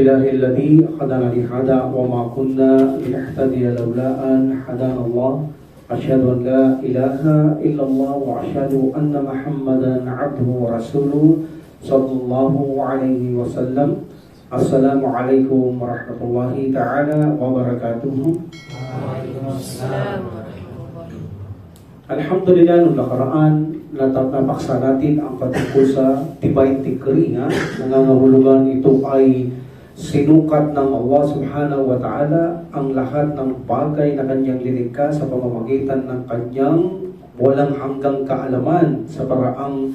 لله الذي هدانا لهذا وما كنا لنهتدي لولا أن هدانا الله أشهد أن لا إله إلا الله وأشهد أن محمدا عبده ورسوله صلى الله عليه وسلم. السلام عليكم ورحمة الله تعالى وبركاته. Alhamdulillah, nung nakaraan napaksa natin ang patungkol sa tibay tikri na nangangahulugan ito ay sinukat ng Allah subhanahu wa ta'ala ang lahat ng bagay na kanyang lilikha sa pamamagitan ng kanyang walang hanggang kaalaman sa paraang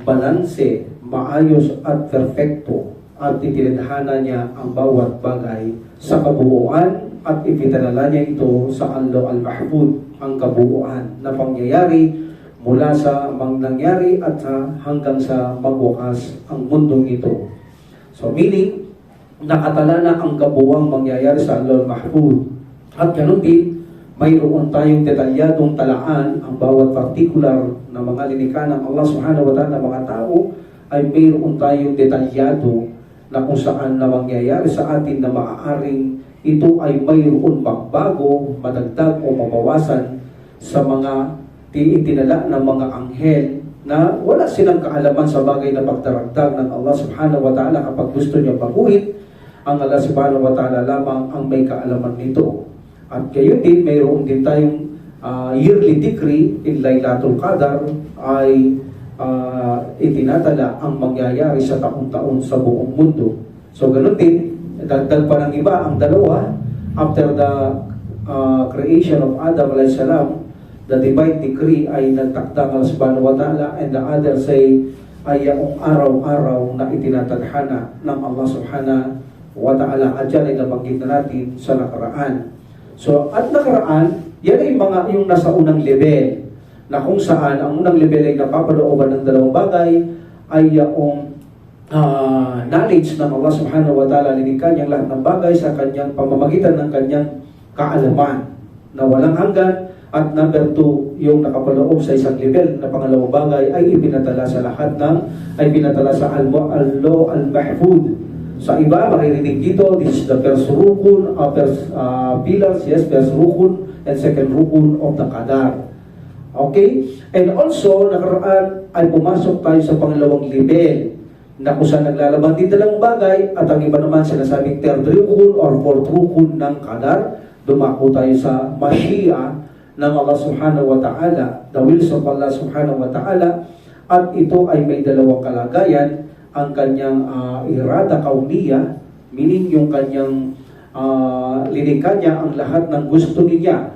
balanse, maayos at perfecto, at itinadhana niya ang bawat bagay sa kabuuan at ipinadala niya ito sa Allo al-Mahfud, ang kabuuan na pangyayari mula sa nangyari at hanggang sa magwakas ang mundong ito. So meaning, nakatala na ang kabuuang mangyayari sa Allo al-Mahfud. At ganun din, mayroon tayong detalyadong talaan ang bawat partikular na mga linikha ng Allah subhanahu wa ta'ala ng mga tao ay mayroon tayong detalyado na kung saan na mangyayari sa atin na maaaring ito ay mayroon magbago, madagdag o mabawasan sa mga itinala ng mga anghel na wala silang kaalaman sa bagay na pagdaragdag ng Allah subhanahu wa ta'ala kapag gusto niya baguhin. Ang Allah subhanahu wa ta'ala lamang ang may kaalaman nito. At gayon din, mayroon din tayong yearly decree in Laylatul Qadar ay itinatala ang mangyayari sa taon-taon sa buong mundo. So ganun din, dagdag pa ng iba ang dalawa. After the creation of Adam alayhis salam, the divine decree ay nagtakda ng subhanahu wa ta'ala, and the other say ay yung araw-araw na itinatadhana ng Allah subhanahu wa ta'ala. At yan ay nabanggit na natin sa nakaraan. So at nakaraan, yan ay yung nasa unang level, na kung saan ang unang level ay napapalooban ng dalawang bagay ay yung knowledge ng Allah subhanahu wa ta'ala, linikha niyang lahat ng bagay sa kanyang pamamagitan ng kanyang kaalaman na walang hanggan. At number 2, yung nakapaloob sa isang level na pangalawang bagay ay ipinatala sa lahat ay pinatala sa Allo al-Mahfud. Sa iba, maririnig dito, this is the first rukun, pillars, yes, first rukun, and second rukun of the Qadar. Okay? And also, nakaraan ay pumasok tayo sa pangalawang level na kung saan naglalaban din dalawang bagay, at ang iba naman sinasabing third rukun or fourth rukun ng Qadar. Dumako tayo sa Mashi'a ng Allah subhanahu wa ta'ala, the wills of Allah subhanahu wa ta'ala, at ito ay may dalawang kalagayan. Ang kanyang irada kauniya, meaning yung kanyang linikha niya ang lahat ng gusto niya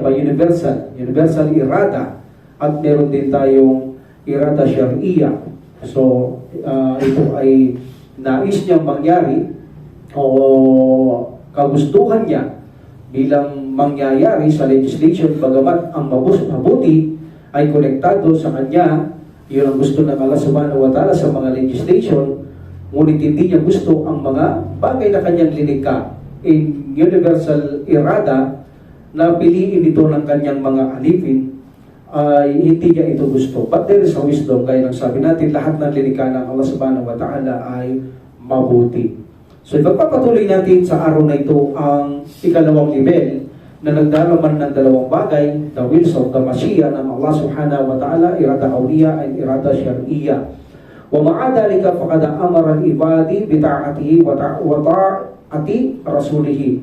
by universal irada, at meron din tayong irada syar'iyya. So ito ay nais niyang mangyari o kagustuhan niya bilang mangyayari sa legislation, bagamat ang mabuti ay konektado sa kanya. Yun ang gusto ng Allah subhanahu wa ta'ala sa mga legislation, ngunit hindi niya gusto ang mga bagay na kanyang linikha in universal irada na piliin ito ng kanyang mga alipin, ay hindi niya ito gusto. But there is a wisdom, gaya ng sabi natin, lahat ng linikha ng Allah subhanahu wa ta'ala ay mabuti. So ipagpapatuloy natin sa araw na ito ang ikalawang level na nagdaraman ng dalawang bagay, the wills of the Mashiach ng Allah subhanahu wa ta'ala, irada kauniya and irada syar'iyya. Wa ma'adalika faqad amara al-ibadi bita'atihi wa ta'ati rasulihi,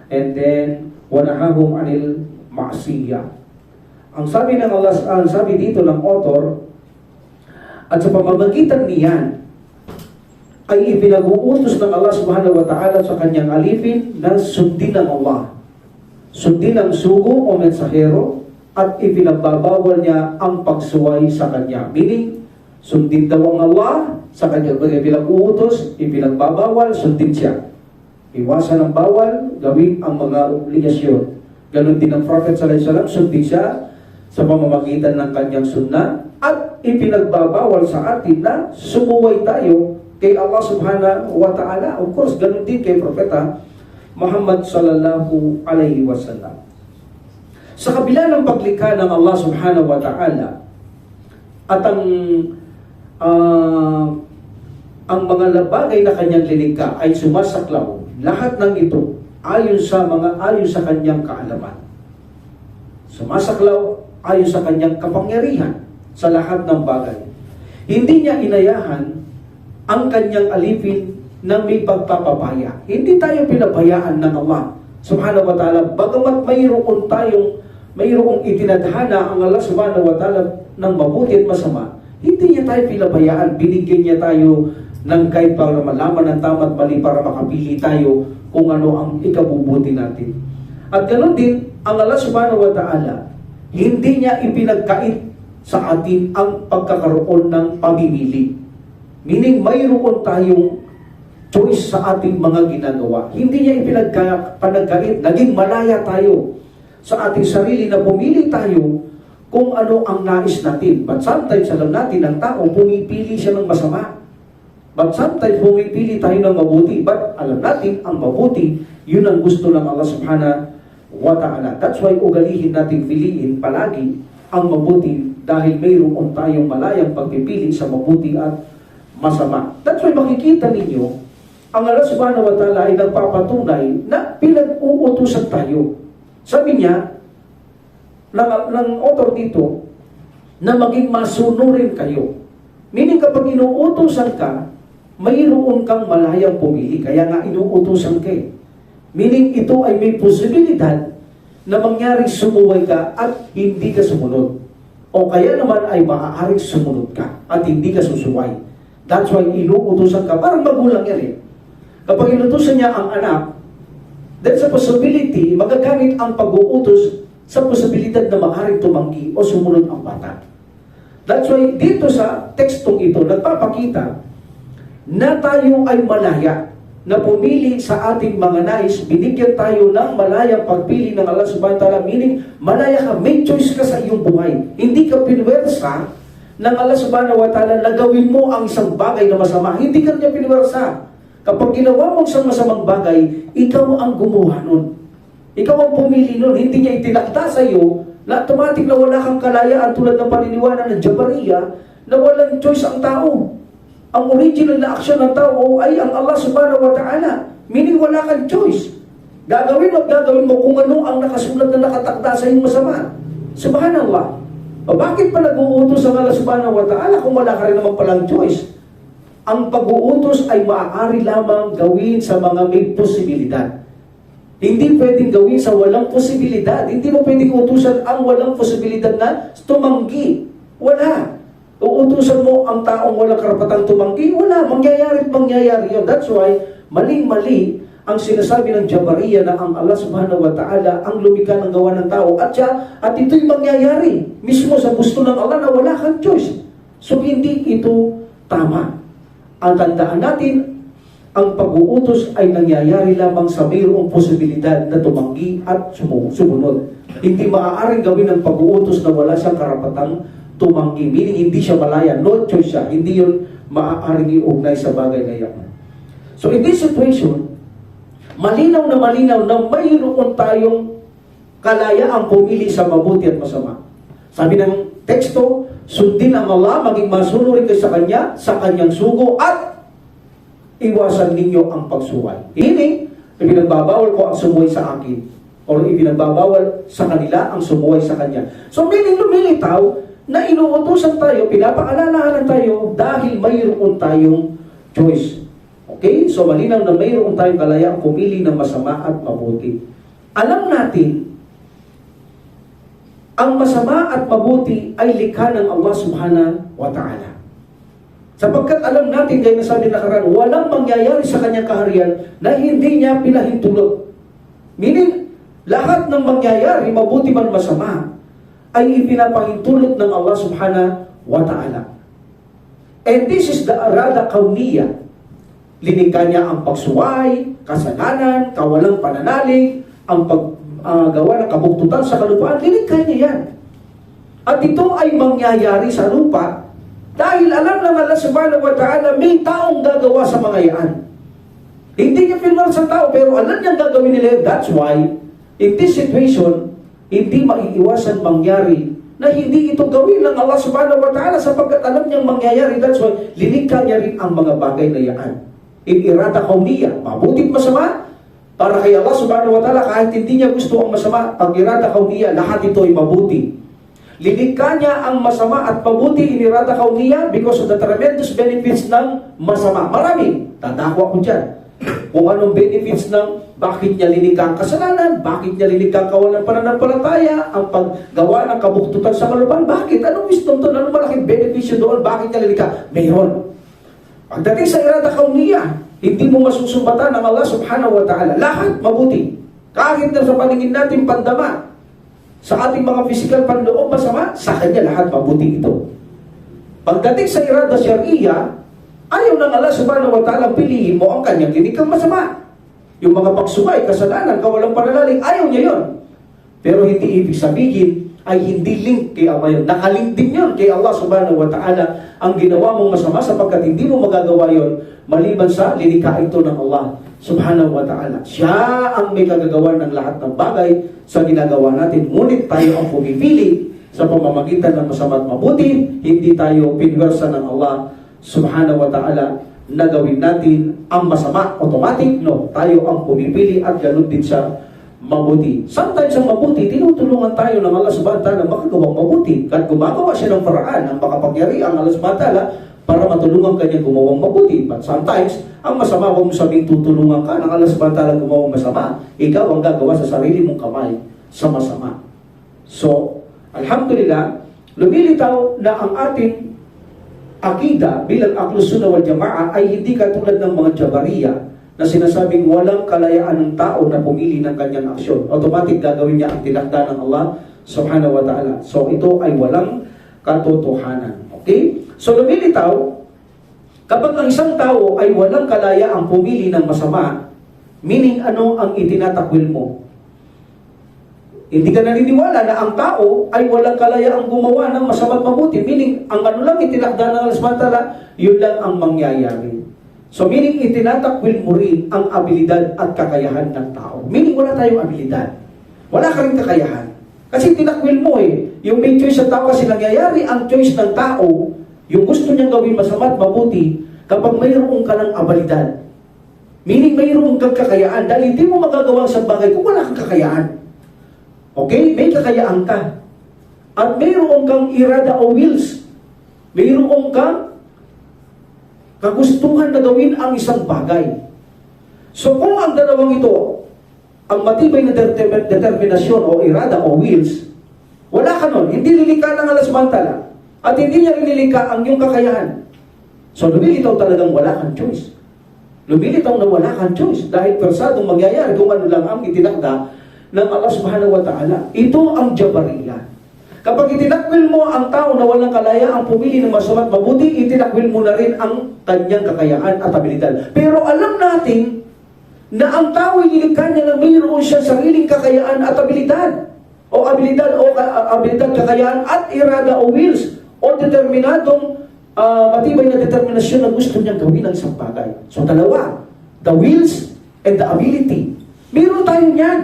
and then wa nahahum anil ma'siyah. Ang sabi ng Allah, ang sabi dito ng author, at sa pamamagitan niyan ay ipinag-uutos ng Allah subhanahu wa ta'ala sa kanyang alipin na sundin ng Allah, sundin ang sugo o mensahero, at ipinagbabawal niya ang pagsuway sa kanya. Meaning, sundin daw ang Allah sa kanyang pinag-uutos, ipinagbabawal, sundin siya. Iwasan ang bawal, gawin ang mga obligasyon. Ganon din ang Prophet sallallahu alaihi wasallam, sundin siya sa pamamagitan ng kanyang sunnah, at ipinagbabawal sa atin na sumuway tayo kay Allah subhanahu wa ta'ala. Of course, ganon din kay Propeta Muhammad sallallahu alaihi wasallam. Sa kabila ng paglikha ng Allah subhanahu wa ta'ala at ang mga bagay na kanyang lilikha ay sumasaklaw. Lahat ng ito ayon sa kanyang kaalaman. Sumasaklaw ayon sa kanyang kapangyarihan sa lahat ng bagay. Hindi niya inayahan ang kanyang alipin na may pagpapabaya. Hindi tayo pinabayaan ng Allah subhanahu wa ta'ala. Bagamat mayroong itinadhana ang Allah subhanahu wa ta'ala ng mabuti at masama, hindi niya tayo pinabayaan. Binigyan niya tayo ng guide para malaman ang tama at mali, para makapili tayo kung ano ang ikabubuti natin. At ganoon din, ang Allah subhanahu wa ta'ala, hindi niya ipinagkait sa atin ang pagkakaroon ng pamimili. Meaning, mayroon tayong choice sa ating mga ginagawa. Hindi niya ipinagkait, naging malaya tayo sa ating sarili na pumili tayo kung ano ang nais natin. But sometimes, alam natin, ang tao, pumipili siya ng masama. But sometimes, pumipili tayo ng mabuti. But alam natin, ang mabuti, yun ang gusto ng Allah subhanahu wa ta'ala. That's why ugalihin natin piliin palagi ang mabuti dahil mayroon tayong malayang pagpipili sa mabuti at masama. That's why makikita ninyo, ang Allah subhanahu wa ta'ala ay nagpapatunay na pinag-uutusan tayo. Sabi niya, ng author dito, na maging masunurin kayo. Meaning kapag inuutusan ka, mayroon kang malayang pumili, kaya nga inuutusan ka. Meaning ito ay may posibilidad na mangyaring sumuway ka at hindi ka sumunod. O kaya naman ay maaaring sumunod ka at hindi ka susuway. That's why inuutusan ka. Parang magulang yan eh. Kapag inutusan niya ang anak, there's a possibility, magagamit ang pag-uutos sa posibilidad na maaaring tumanggi o sumunod ang bata. That's why dito sa tekstong ito, nagpapakita na tayo ay malaya na pumili sa ating mga nais. Binigyan tayo ng malayang pagpili ng Allah subhanahu wa ta'ala, meaning malaya ka, may choice ka sa iyong buhay. Hindi ka pinwersa ng Allah subhanahu wa ta'ala na gawin mo ang isang bagay na masama. Hindi ka niya pinwersa. Kapag ginawa mo isang masamang bagay, ikaw ang gumawa nun. Ikaw ang pumili nun. Hindi niya itinakda sa iyo na automatic na wala kang kalayaan tulad ng paniniwala ng Jabariya na walang choice ang tao. Ang original na aksyon ng tao ay ang Allah subhanahu wa ta'ala. Meaning wala kang choice. Gagawin mo kung ano ang nakasulat na nakatakda sa iyong masama. Subhanallah. O bakit pa nag-uutos ang Allah subhanahu wa ta'ala kung wala ka rin naman palang choice? Ang pag-uutos ay maaari lamang gawin sa mga may posibilidad. Hindi pwedeng gawin sa walang posibilidad. Hindi mo pwedeng utusan ang walang posibilidad na tumanggi. Wala. Uutusan mo ang taong walang karapatang tumanggi, wala. Mangyayari yun. That's why, maling-mali ang sinasabi ng Jabariya na ang Allah subhanahu wa ta'ala ang lumikha ng gawa ng tao. At ito'y mangyayari mismo sa gusto ng Allah na wala kang choice. So, hindi ito tama. Ang tandaan natin, ang pag-uutos ay nangyayari lamang sa mayroong posibilidad na tumanggi at sumunod. Hindi maaaring gawin ang pag-uutos na wala siyang karapatang tumanggi. Meaning, hindi siya malaya. No choice siya. Hindi yun maaaring iugnay sa bagay na yan. So, in this situation, malinaw na mayroon tayong kalayaang pumili sa mabuti at masama. Sabi ng teksto, sundin ang Allah, maging masunurin kayo sa Kanya, sa Kanyang sugo, at iwasan ninyo ang pagsuway. Meaning, ipinagbabawal ko ang sumuway sa akin, o ipinagbabawal sa kanila ang sumuway sa Kanya. So, meaning lumilitaw na inuutusan tayo, pinapaalalahanan tayo dahil mayroon tayong choice. Okay? So, malinaw na mayroon tayong kalayaang pumili ng masama at mabuti. Alam natin, ang masama at mabuti ay likha ng Allah subhanahu wa ta'ala. Sapagkat alam natin, gaya na sabi nakaraan, walang mangyayari sa kanyang kaharian na hindi niya pinahintulot. Meaning, lahat ng mangyayari, mabuti man masama, ay ipinapahintulot ng Allah subhanahu wa ta'ala. And this is the arada kauniya. Linikha niya ang pagsuway, kasalanan, kawalang pananalig, ang paggawa ng kabuktutan sa kalupaan. Linikha niya yan. At ito ay mangyayari sa lupa dahil alam ng Allah subhanahu wa ta'ala may taong gagawa sa mga yan. Hindi niya pinwal sa tao pero alam niyang gagawin nila. That's why, in this situation, hindi maiiwasan mangyari na hindi ito gawin ng Allah subhanahu wa ta'ala sapagkat alam niyang mangyayari. That's why lilikha niya rin ang mga bagay na yan. In irada kauniya, mabutit masama, para kay Allah subhanahu wa ta'ala, kahit hindi niya gusto ang masama, pag irada kauniya, lahat ito ay mabuti. Lilikha niya ang masama at mabuti in irada kauniya because of the tremendous benefits ng masama. Marami. Tadakwa ko dyan. Kung anong benefits ng bakit niya lilikha ang kasalanan, bakit niya lilikha ang kawalan pananampalataya, ang paggawa ng kabuktutan sa kalupan, bakit? Anong wisdom doon? Anong malaking benepisyo doon? Bakit niya lilikha? Mayroon. Pagdating sa irada kauniya, hindi mo masusumbatan ng Allah subhanahu wa ta'ala. Lahat mabuti. Kahit na sa paningin natin pandama, sa ating mga physical panloob masama, sa kanya lahat mabuti ito. Pagdating sa irada syariya, ayaw ng Allah subhanahu wa ta'ala piliin mo ang kanyang linikhang masama. Yung mga pagsubay, kasalanan, kawalang pananalig, ayaw niya yon. Pero hindi ibig sabihin ay hindi link kay Allah yun. Nakalink din yun kay Allah subhanahu wa ta'ala ang ginawa mong masama sapagkat hindi mo magagawa yon maliban sa linikha ito ng Allah subhanahu wa ta'ala. Siya ang may kagagawa ng lahat ng bagay sa ginagawa natin. Ngunit tayo ang pumipili sa pamamagitan ng masama at mabuti. Hindi tayo pinwersa ng Allah subhanahu wa ta'ala na gawin natin ang masama automatic. No, tayo ang pumipili at ganoon din sa mabuti. Sometimes ang mabuti, tinutulungan tayo ng Allah subhanahu wa ta'ala makagawang mabuti. At gumagawa siya ng paraan ang makapangyari ang Allah subhanahu wa ta'ala para matulungan kanya gumawang mabuti. But sometimes, ang masama, huwag mo sabing tutulungan ka ng Allah subhanahu wa ta'ala gumawang masama. Ikaw ang gagawa sa sarili mong kamay sa masama. So, alhamdulillah, lumilitaw na ang ating akida bilang Ahlus Sunnah wal Jamaah ay hindi katulad ng mga Jabariya na sinasabing walang kalayaan ng tao na pumili ng kanyang aksyon. Automatic gagawin niya ang tinakda ng Allah subhanahu wa ta'ala. So ito ay walang katotohanan. Okay? So lumilitaw, kapag ang isang tao ay walang kalayaang pumili ng masama, meaning ano ang itinatakwil mo? Hindi ka naniniwala na ang tao ay walang kalayaang gumawa ng masama at mabuti. Meaning, ang ano lang itinakda ng Allah subhanahu wa ta'ala, yun lang ang mangyayari. So meaning, itinatakwil mo rin ang abilidad at kakayahan ng tao. Meaning, wala tayong abilidad. Wala ka rin kakayahan. Kasi tinakwil mo yung may choice sa tao kasi nangyayari ang choice ng tao, yung gusto niyang gawin masama at mabuti, kapag mayroon ka ng abilidad. Meaning, mayroon kang kakayaan. Dahil hindi mo magagawa sa bagay kung wala kang kakayaan. Okay? May kakayaan ka. At mayroon kang irada o wills. Mayroon kang kagustuhan na gawin ang isang bagay. So kung ang dalawang ito, ang matibay na determinasyon o irada o wills, wala ka nun. Hindi lilikha ng Allah subhanahu wa ta'ala. At hindi niya lilikha ang iyong kakayahan. So lumilitaw talagang wala kang choice. Lumilitaw na wala kang choice. Dahil persadong mangyayari kung ano lang ang itinakda ng Allah subhanahu wa ta'ala. Ito ang Jabariya. Kapag itinakwil mo ang tao na walang kalaya ang pumili ng masama at mabuti, itinakwil mo na rin ang kanyang kakayaan at abilidad. Pero alam natin na ang tao ay nilikha niya na mayroon siya sariling kakayaan at abilidad. O abilidad, kakayaan at irada o wills. O determinadong matibay na determinasyon na gusto niyang gawin ang isang bagay. So dalawa, the wills and the ability. Meron tayo niyan.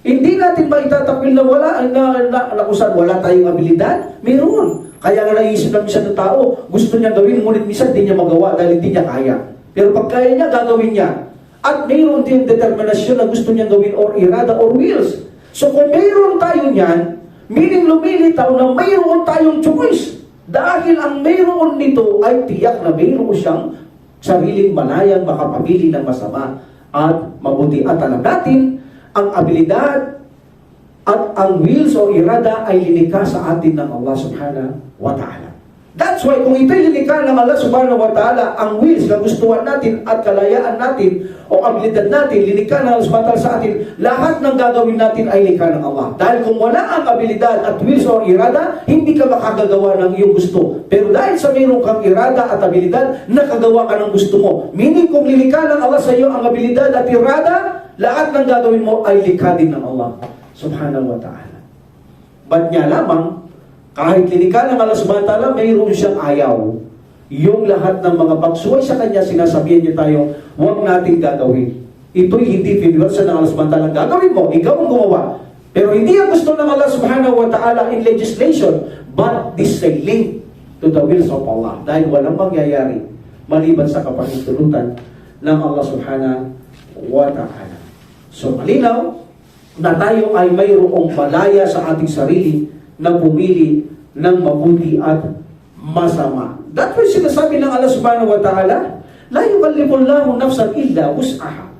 Hindi natin maitatakwil na wala tayong abilidad. Meron. Kaya nga naisip lang minsan ng tao, gusto niya gawin, ngunit minsan hindi niya magawa dahil hindi niya kaya. Pero pag kaya niya, gagawin niya. At mayroon din determinasyon na gusto niya gawin or irada or wills. So kung mayroon tayo niyan, meaning lumilitaw na mayroon tayong choice. Dahil ang mayroon nito ay tiyak na mayroon siyang sariling malayang makapamili ng masama at mabuti. At alam natin, ang abilidad at ang wills o irada ay lilikha sa atin ng Allah subhanahu wa ta'ala. That's why kung ito'y lilikha ng Allah subhanahu wa ta'ala, ang wills, kagustuhan natin at kalayaan natin o abilidad natin, lilikha ng Allah subhanahu wa ta'ala sa atin, lahat ng gagawin natin ay lilikha ng Allah. Dahil kung wala ang abilidad at wills o irada, hindi ka makagagawa ng iyong gusto. Pero dahil sa mayroon kang irada at abilidad, nakagawa ka ng gusto mo. Meaning kung lilikha ng Allah sa iyo ang abilidad at irada, lahat ng gagawin mo ay likha din ng Allah subhanahu wa ta'ala. Ba't niya lamang, kahit lilikha ng Allah subhanahu wa ta'ala, mayroon siyang ayaw. Yung lahat ng mga pagsuway sa kanya, sinasabihan niya tayo, huwag natin gagawin. Ito'y hindi pinwersa ng Allah subhanahu wa ta'ala. Gagawin mo, ikaw ang gumawa. Pero hindi ang gusto ng Allah subhanahu wa ta'ala in legislation, but this ay link to the wills of Allah. Dahil walang mangyayari maliban sa kapahintulutan ng Allah subhanahu wa ta'ala. So malinaw na tayo ay mayroong malaya sa ating sarili na pumili ng mabuti at masama. That's why sinasabi ng Allah subhanahu wa ta'ala, la yukallifullahu nafsan illa wus'aha.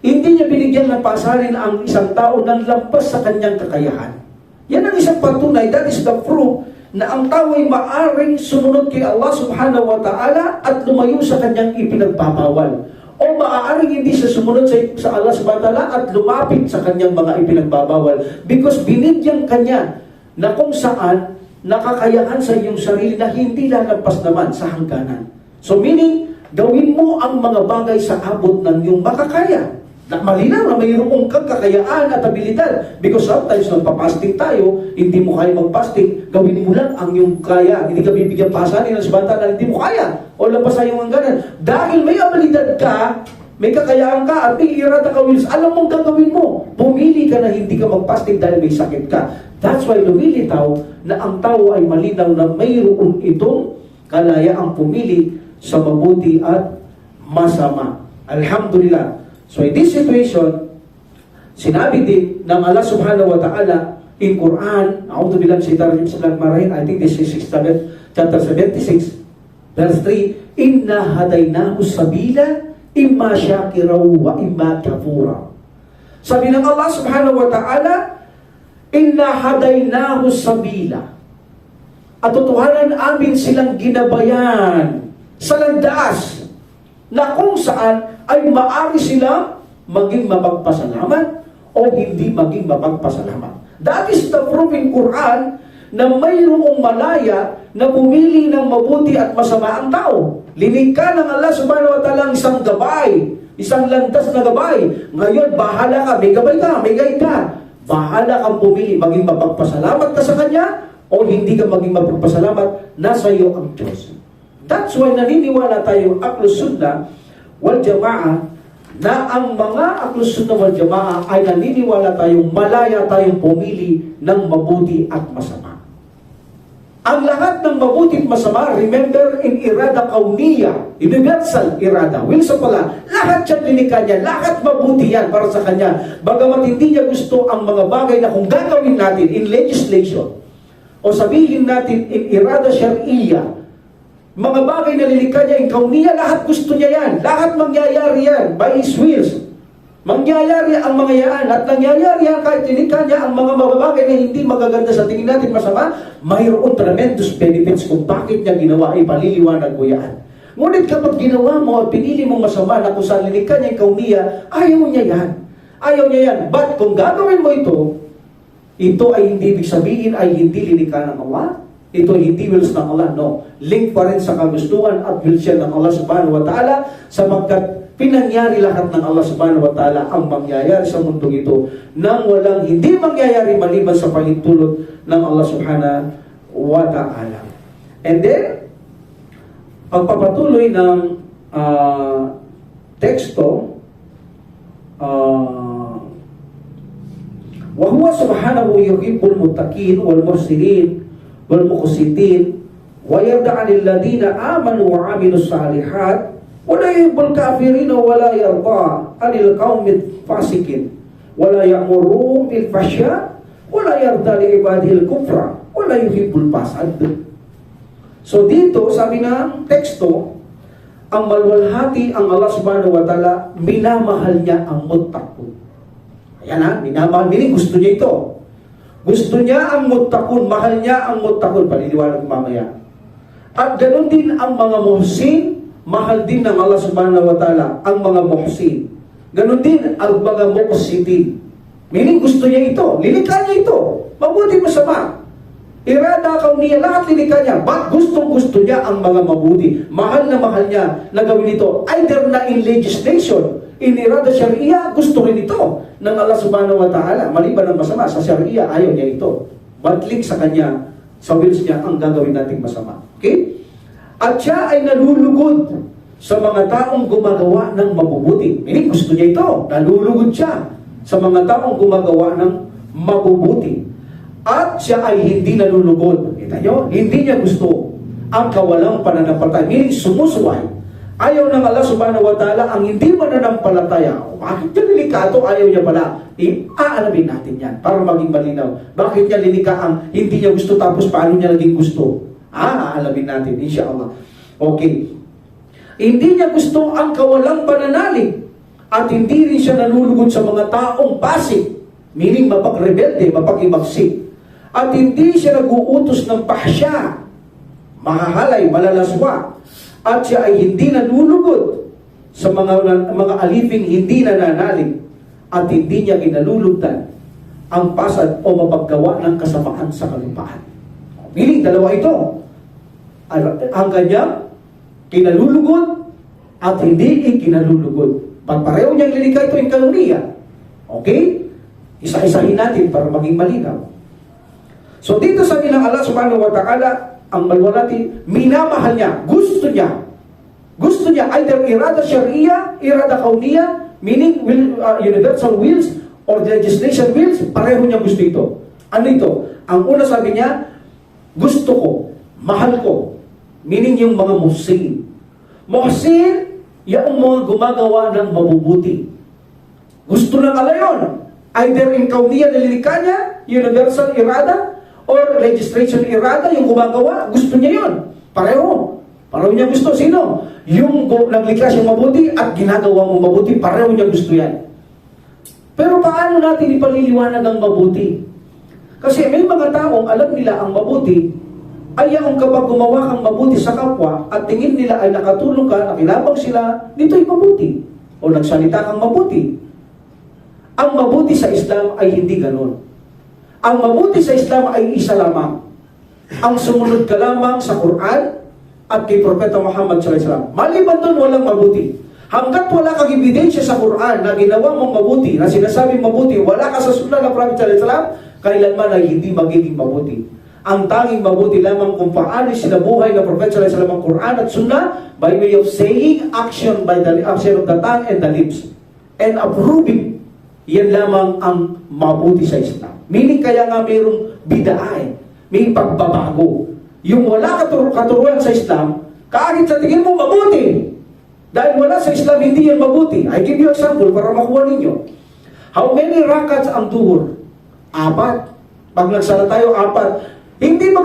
Hindi niya binigyan ng pasarin ang isang tao ng lampas sa kanyang kakayahan. Yan ang isang patunay, that is the proof na ang tao ay maaring sumunod kay Allah subhanahu wa ta'ala at lumayo sa kanyang ipinagbabawal. O maaaring hindi siya sumunod sa Allah subhanahu wa ta'ala at lumapit sa kanyang mga ipinagbabawal because binigyan kanya na kung saan nakakayahan sa iyong sarili na hindi lalampas naman sa hangganan. So meaning, gawin mo ang mga bagay sa abot ng iyong makakaya. Malinaw na mayroong kang kakayaan at abilidad. Because sometimes, nagpa-fasting tayo, hindi mo kaya mag-fasting, gawin mo lang ang iyong kaya. Hindi ka bibigyan pasanin ng subanta na hindi mo kaya o lampas sa iyong hangganan. Dahil may abilidad ka, may kakayaan ka, at may irada ka, Wills, alam mong gagawin mo. Pumili ka na hindi ka mag-fasting dahil may sakit ka. That's why lumilitaw na ang tao ay malinaw na mayroon itong kalayaang pumili sa mabuti at masama. Alhamdulillah. So in this situation, sinabi din ng Allah subhanahu wa ta'ala in Quran, a'udhu billahi minash shaitanir rajim, I think this is chapter 76, verse 3, inna hadaynahu sabila imma syakiraw wa imma kafura. Sabi ng Allah subhanahu wa ta'ala, inna hadaynahu sabila. At tutuhanan amin silang ginabayan sa landas na kung saan ay maari silang maging mapagpasalamat o hindi maging mapagpasalamat. That is the proof in Quran na mayroong malaya na pumili ng mabuti at masama ang tao. Linikha ng Allah subhanahu wa ta'ala isang gabay, isang landas na gabay. Ngayon, bahala ka, may gabay ka, may guide ka. Bahala kang pumili, maging mapagpasalamat ka sa Kanya o hindi ka maging mapagpasalamat, nasa iyo ang Diyos. That's why naniniwala tayo Ahlus Sunnah wal Jamaa na ang mga Ahlus Sunnah wal Jamaa ay naniniwala tayong malaya tayong pumili ng mabuti at masama. Ang lahat ng mabuti at masama, remember in irada kauniya, universal irada, will sa pala, lahat yan linikha niya, lahat mabuti yan para sa Kanya. Bagamat hindi niya gusto ang mga bagay na kung gagawin natin in legislation o sabihin natin in irada syar'iyya, mga bagay na lilikha niya, ikaw niya, lahat gusto niya yan. Lahat mangyayari yan by His wills. Mangyayari ang mga yan. At nangyayari yan kahit lilikha niya ang mga bagay na hindi magaganda sa tingin natin masama, mayroon tremendous benefits kung bakit niya ginawa, ay paliliwanag ko yan. Ngunit kapag ginawa mo at pinili mong masama na kung saan lilikha niya, ikaw niya, ayaw niya yan. Ayaw niya yan. But kung gagawin mo ito ay hindi ibig sabihin ay hindi lilikha ng Allah. Ito hindi wills ng Allah, no. Link pa rin sa kagustuhan at wills yan ng Allah subhanahu wa ta'ala sapagkat pinangyari lahat ng Allah subhanahu wa ta'ala ang mangyayari sa mundong ito nang walang hindi mangyayari maliban sa pahintulot ng Allah subhanahu wa ta'ala. And then, pagpapatuloy ng teksto, wa huwa subhanahu yuhibbul muttaqin wal muhsinin wal muqsitin wa yarda 'anil ladina amanu wa 'amilus salihat wa la yuhibbul kafirin wa la yarda 'anil qaumil fasikin wa la ya'muru bil fahsya wa la yarda li ibadihil kufra wa la yuhibbul fasad. So dito sabi ng teksto, ang maluwalhati ang Allah subhanahu wa ta'ala, minamahal niya ang muttaqun. Ayan ha, minamahal, meaning gusto niya ito. Gusto niya ang muttaqun, mahal niya ang muttaqun, paliliwanag mamaya. At ganoon din ang mga muhsin, mahal din ng Allah subhanahu wa ta'ala ang mga muhsin. Ganoon din ang mga muqsitin. Meaning gusto niya ito, lilikha niya ito, mabuti masama. Irada kauniya, lahat lilikha niya, but gustong-gusto niya ang mga mabuti. Mahal na mahal niya na gawin ito, either na in legislation, in irada syariya, gusto rin ito ng Allah subhanahu wa ta'ala. Maliban ng masama, sa syariya, ayaw niya ito. Bantlik sa kanya, sa wills niya, ang gagawin nating masama. Okay? At siya ay nalulugod sa mga taong gumagawa ng mabubuti. Meaning, gusto niya ito. Nalulugod siya sa mga taong gumagawa ng mabubuti. At siya ay hindi nalulugod. Kita nyo? Hindi niya gusto ang kawalang pananampalataya. Meaning sumusuway. Ayaw ng Allah subhanahu wa ta'ala ang hindi mananampalataya. Bakit niya lilikado? Ayaw niya pala. Aalamin natin yan para maging malinaw. Bakit niya linika ang hindi niya gusto tapos paano niya naging gusto? Aalamin natin, insyaAllah. Okay. Hindi niya gusto ang kawalang pananalig. At hindi rin siya nalulugod sa mga taong pasig, meaning mapagrebelde, mapagimagsik. At hindi siya nag-uutos ng pahsya, mahahalay, malalaswa. At siya ay hindi nalulugod sa mga aliping hindi nananalig. At hindi niya kinalulugdan ang pasad o mapaggawa ng kasamaan sa kalupaan. Meaning, dalawa ito. Ang kanyang kinalulugod at hindi ikinalulugod. Pagpareho niyang lilikha ito yung kanunia. Okay? Isa-isahin natin para maging malinaw. So dito sabi ng Allah subhanahu wa ta'ala, ang malwa natin, minamahal niya, gusto niya. Gusto niya, either irada syariya, irada kauniya, meaning universal wills, or legislation wills, pareho niya gusto ito. Ano ito? Ang una sabi niya, gusto ko, mahal ko, meaning yung mga muhsin. Muhsin, yung mga gumagawa ng mabubuti. Gusto ng Allah yun. Either in kauniya nililikha niya, universal irada, or legislation irada, yung gumagawa, gusto niya yun. Pareho. Pareho niya gusto. Sino? Yung naglikha siyang mabuti at ginagawa mo mabuti, pareho niya gusto yan. Pero paano natin ipaliliwanag ang mabuti? Kasi may mga taong alam nila ang mabuti, ay ang kapag gumawa kang mabuti sa kapwa at tingin nila ay nakatulong ka, nakinabang sila, dito'y mabuti. O nagsalita kang mabuti. Ang mabuti sa Islam ay hindi ganon. Ang mabuti sa Islam ay isa lamang. Ang sumunod ka lamang sa Quran at kay Propeta Muhammad SAW. Maliban doon, walang mabuti. Hanggat wala kang ebidensya sa Quran na ginawa mong mabuti, na sinasabing mabuti, wala ka sa sunna ng Propeta SAW, kailanman ay hindi magiging mabuti. Ang tanging mabuti lamang kung paano sinabuhay ng Propeta sallallahu alaihi wasallam ang Quran at Sunnah by way of saying, action by the action of the tongue and the lips, and approving. Yan lamang ang mabuti sa Islam. Meaning kaya nga mayroong bid'ah, may pagbabago. Yung wala katuruan sa Islam, kahit sa tingin mo mabuti, dahil wala sa Islam, hindi yan mabuti. I give you example para makuha ninyo. How many rakats ang duhur? 4. Pag nagsala tayo, 4. Hindi ba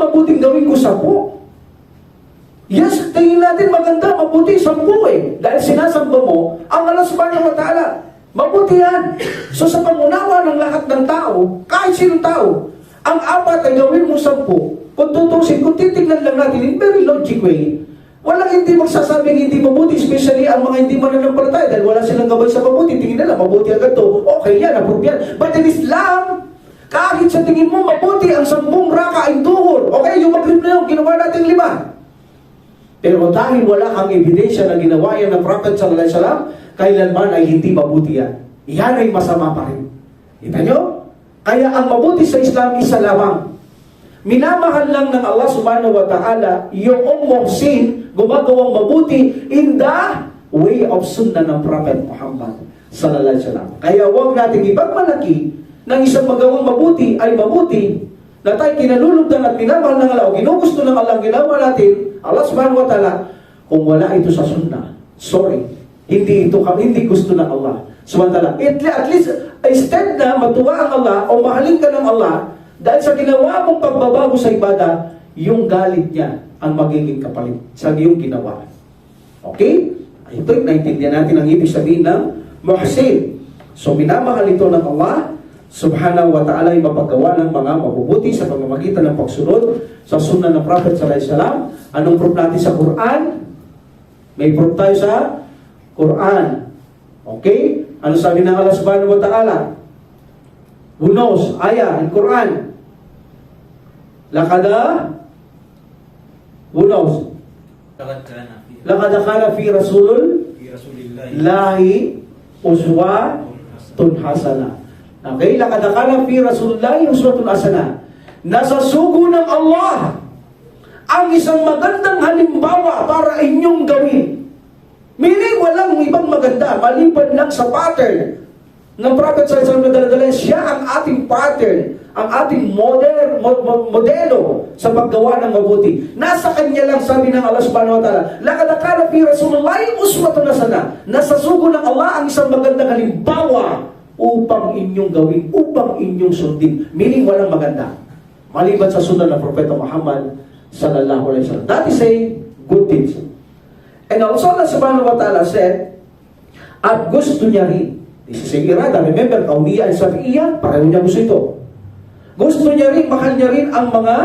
mabuting gawin ko 10? Yes, tingin natin maganda, mabuti 10 eh. Dahil sinasamba mo, ang Allah subhanahu wa ta'ala, mabuti yan. So sa pangunawa ng lahat ng tao, kahit sinong tao, ang 4 ay gawin mo 10. Kung tutusin, kung titignan lang natin in very logic way, walang hindi magsasabing hindi mabuti, especially ang mga hindi mananampalataya dahil wala silang gabay sa mabuti. Tingin nila, mabuti agad to. Okay yan, approve yan. But in Islam, kahit sa tingin mo mabuti ang 10 raka ay duhur. Okay, yung Maghrib na yun, ginawa natin 5. Pero dahil wala kang ebidensya na ginawa yan ng Prophet sallallahu alaihi wasallam, kailanman ay hindi mabuti yan. Yan ay masama pa rin. Kita nyo? Kaya ang mabuti sa Islam isa lamang. Minamahal lang ng Allah subhanahu wa ta'ala yung muhsin, gumagawang mabuti in the way of sunnah ng Prophet Muhammad sallallahu alaihi wasallam. Kaya huwag natin ipagmalaki ng isang magawang mabuti ay mabuti na tayo kinalulugdan at minamahal ng Allah o ginugusto ng Allah ang ginawa natin, Allah subhanahu wa ta'ala, kung wala ito sa sunnah, sorry, hindi gusto ng Allah subhanahu wa ta'ala. At least, instead na matuwa ang Allah o mahalin ka ng Allah dahil sa ginawa mong pagbabago sa ibada, yung galit niya ang magiging kapalit sa iyong ginawa. Okay? Ito, naintindihan natin ang ibig sabihin ng muhsin. So, minamahal ito ng Allah subhanahu wa ta'ala ay mapagawa ng mga mabubuti sa pamamagitan ng pagsunod sa sunnah ng Prophet sallallahu alaihi wasallam. Anong proof natin sa Quran? May proof tayo sa Quran. Okay? Ano sabi ng Allah subhanahu wa ta'ala? Who knows? Ayah in Quran. Who knows? Laqad kana fi Rasulillahi uswatun hasanah. Okay, laqad kana fi Rasulillahi uswatun hasanah. Nasa sugo ng Allah ang isang magandang halimbawa para inyong gawin. Meaning walang ibang maganda maliban lang sa pattern ng Prophet sallallahu alaihi wasallam, siya ang ating pattern, ang ating modelo sa paggawa ng mabuti. Nasa kanya lang, sabi ng Allah subhanahu wa ta'ala, laqad kana fi rasulillahi uswatun hasanah. Nasa sugo ng Allah ang isang magandang halimbawa upang inyong gawin, upang inyong sundin. Meaning walang maganda maliban sa sunod ng Propeta Muhammad sallallahu alaihi wasallam. That is a good deeds. And also Allah subhanahu wa ta'ala said, at gusto niya rin, this is a irada, remember, kauniya at safiya, pareho niya gusto ito. Gusto niya rin, mahal niya rin ang mga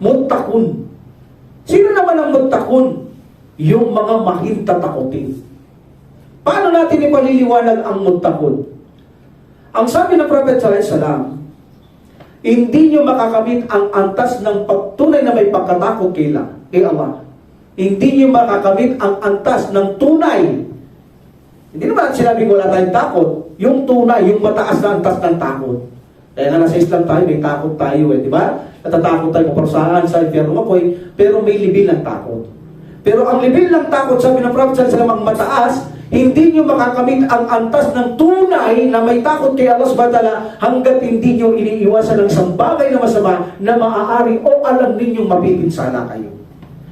muttaqun. Sino naman ang muttaqun? Yung mga mahintatakutin. Paano natin ipaliliwanag ang muttaqun? Ang sabi ng Prophet sallallahu alaihi wasallam, hindi nyo makakamit ang antas ng pagtunay na may pagkatakot kay Allah. Hindi nyo makakamit ang antas ng tunay. Hindi naman sinabing wala tayong takot. Yung tunay, yung mataas na antas ng takot. Kaya nga nasa Islam tayo, may takot tayo di ba? Natatakot tayo paparusahan sa impyerno mapoy, pero may libil ng takot. Pero ang libil ng takot, sabi ng Prophet sallallahu alaihi wasallam, ang mataas, hindi nyo makakamit ang antas ng tunay na may takot kay Allah subhanahu wa ta'ala hanggat hindi nyo iniiwasan ng isang bagay na masama na maaari o alam ninyong mapipinsala kayo.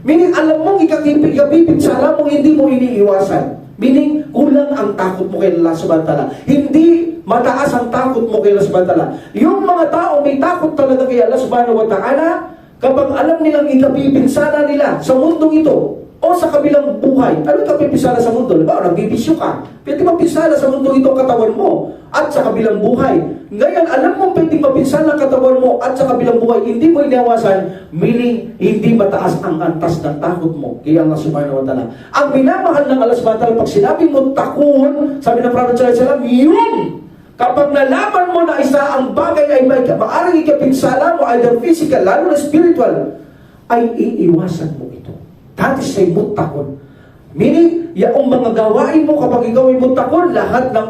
Meaning, alam mong ikapipinsala mo, hindi mo iniiwasan. Meaning, kulang ang takot mo kay Allah subhanahu wa ta'ala. Hindi mataas ang takot mo kay Allah subhanahu wa ta'ala. Yung mga tao may takot talaga kay Allah subhanahu wa ta'ala kapag alam nilang ikapipinsala nila sa mundong ito o sa kabilang buhay. Ano ikapipinsala sa mundo? Diba? Nagbibisyo ka. Pwede mapinsala sa mundong ito ang katawan mo at sa kabilang buhay. Ngayon, alam mo pwede mapinsala ang katawan mo at sa kabilang buhay, hindi mo iniawasan, meaning hindi mataas ang antas ng takot mo kay Allah subhanahu wa ta'ala. Ang minamahal ng Allah subhanahu wa ta'ala, pag sinabi mo takun, sabi ng Prophet sallallahu alaihi wasallam, yun! Kapag nalaman mo na isa ang bagay ay maaaring ikapinsala mo, either physical, lalo na spiritual, ay iiwasan mo ito. That is a muttaqun. Meaning, yung mga gawain mo kapag ikaw ay muttaqun, lahat ng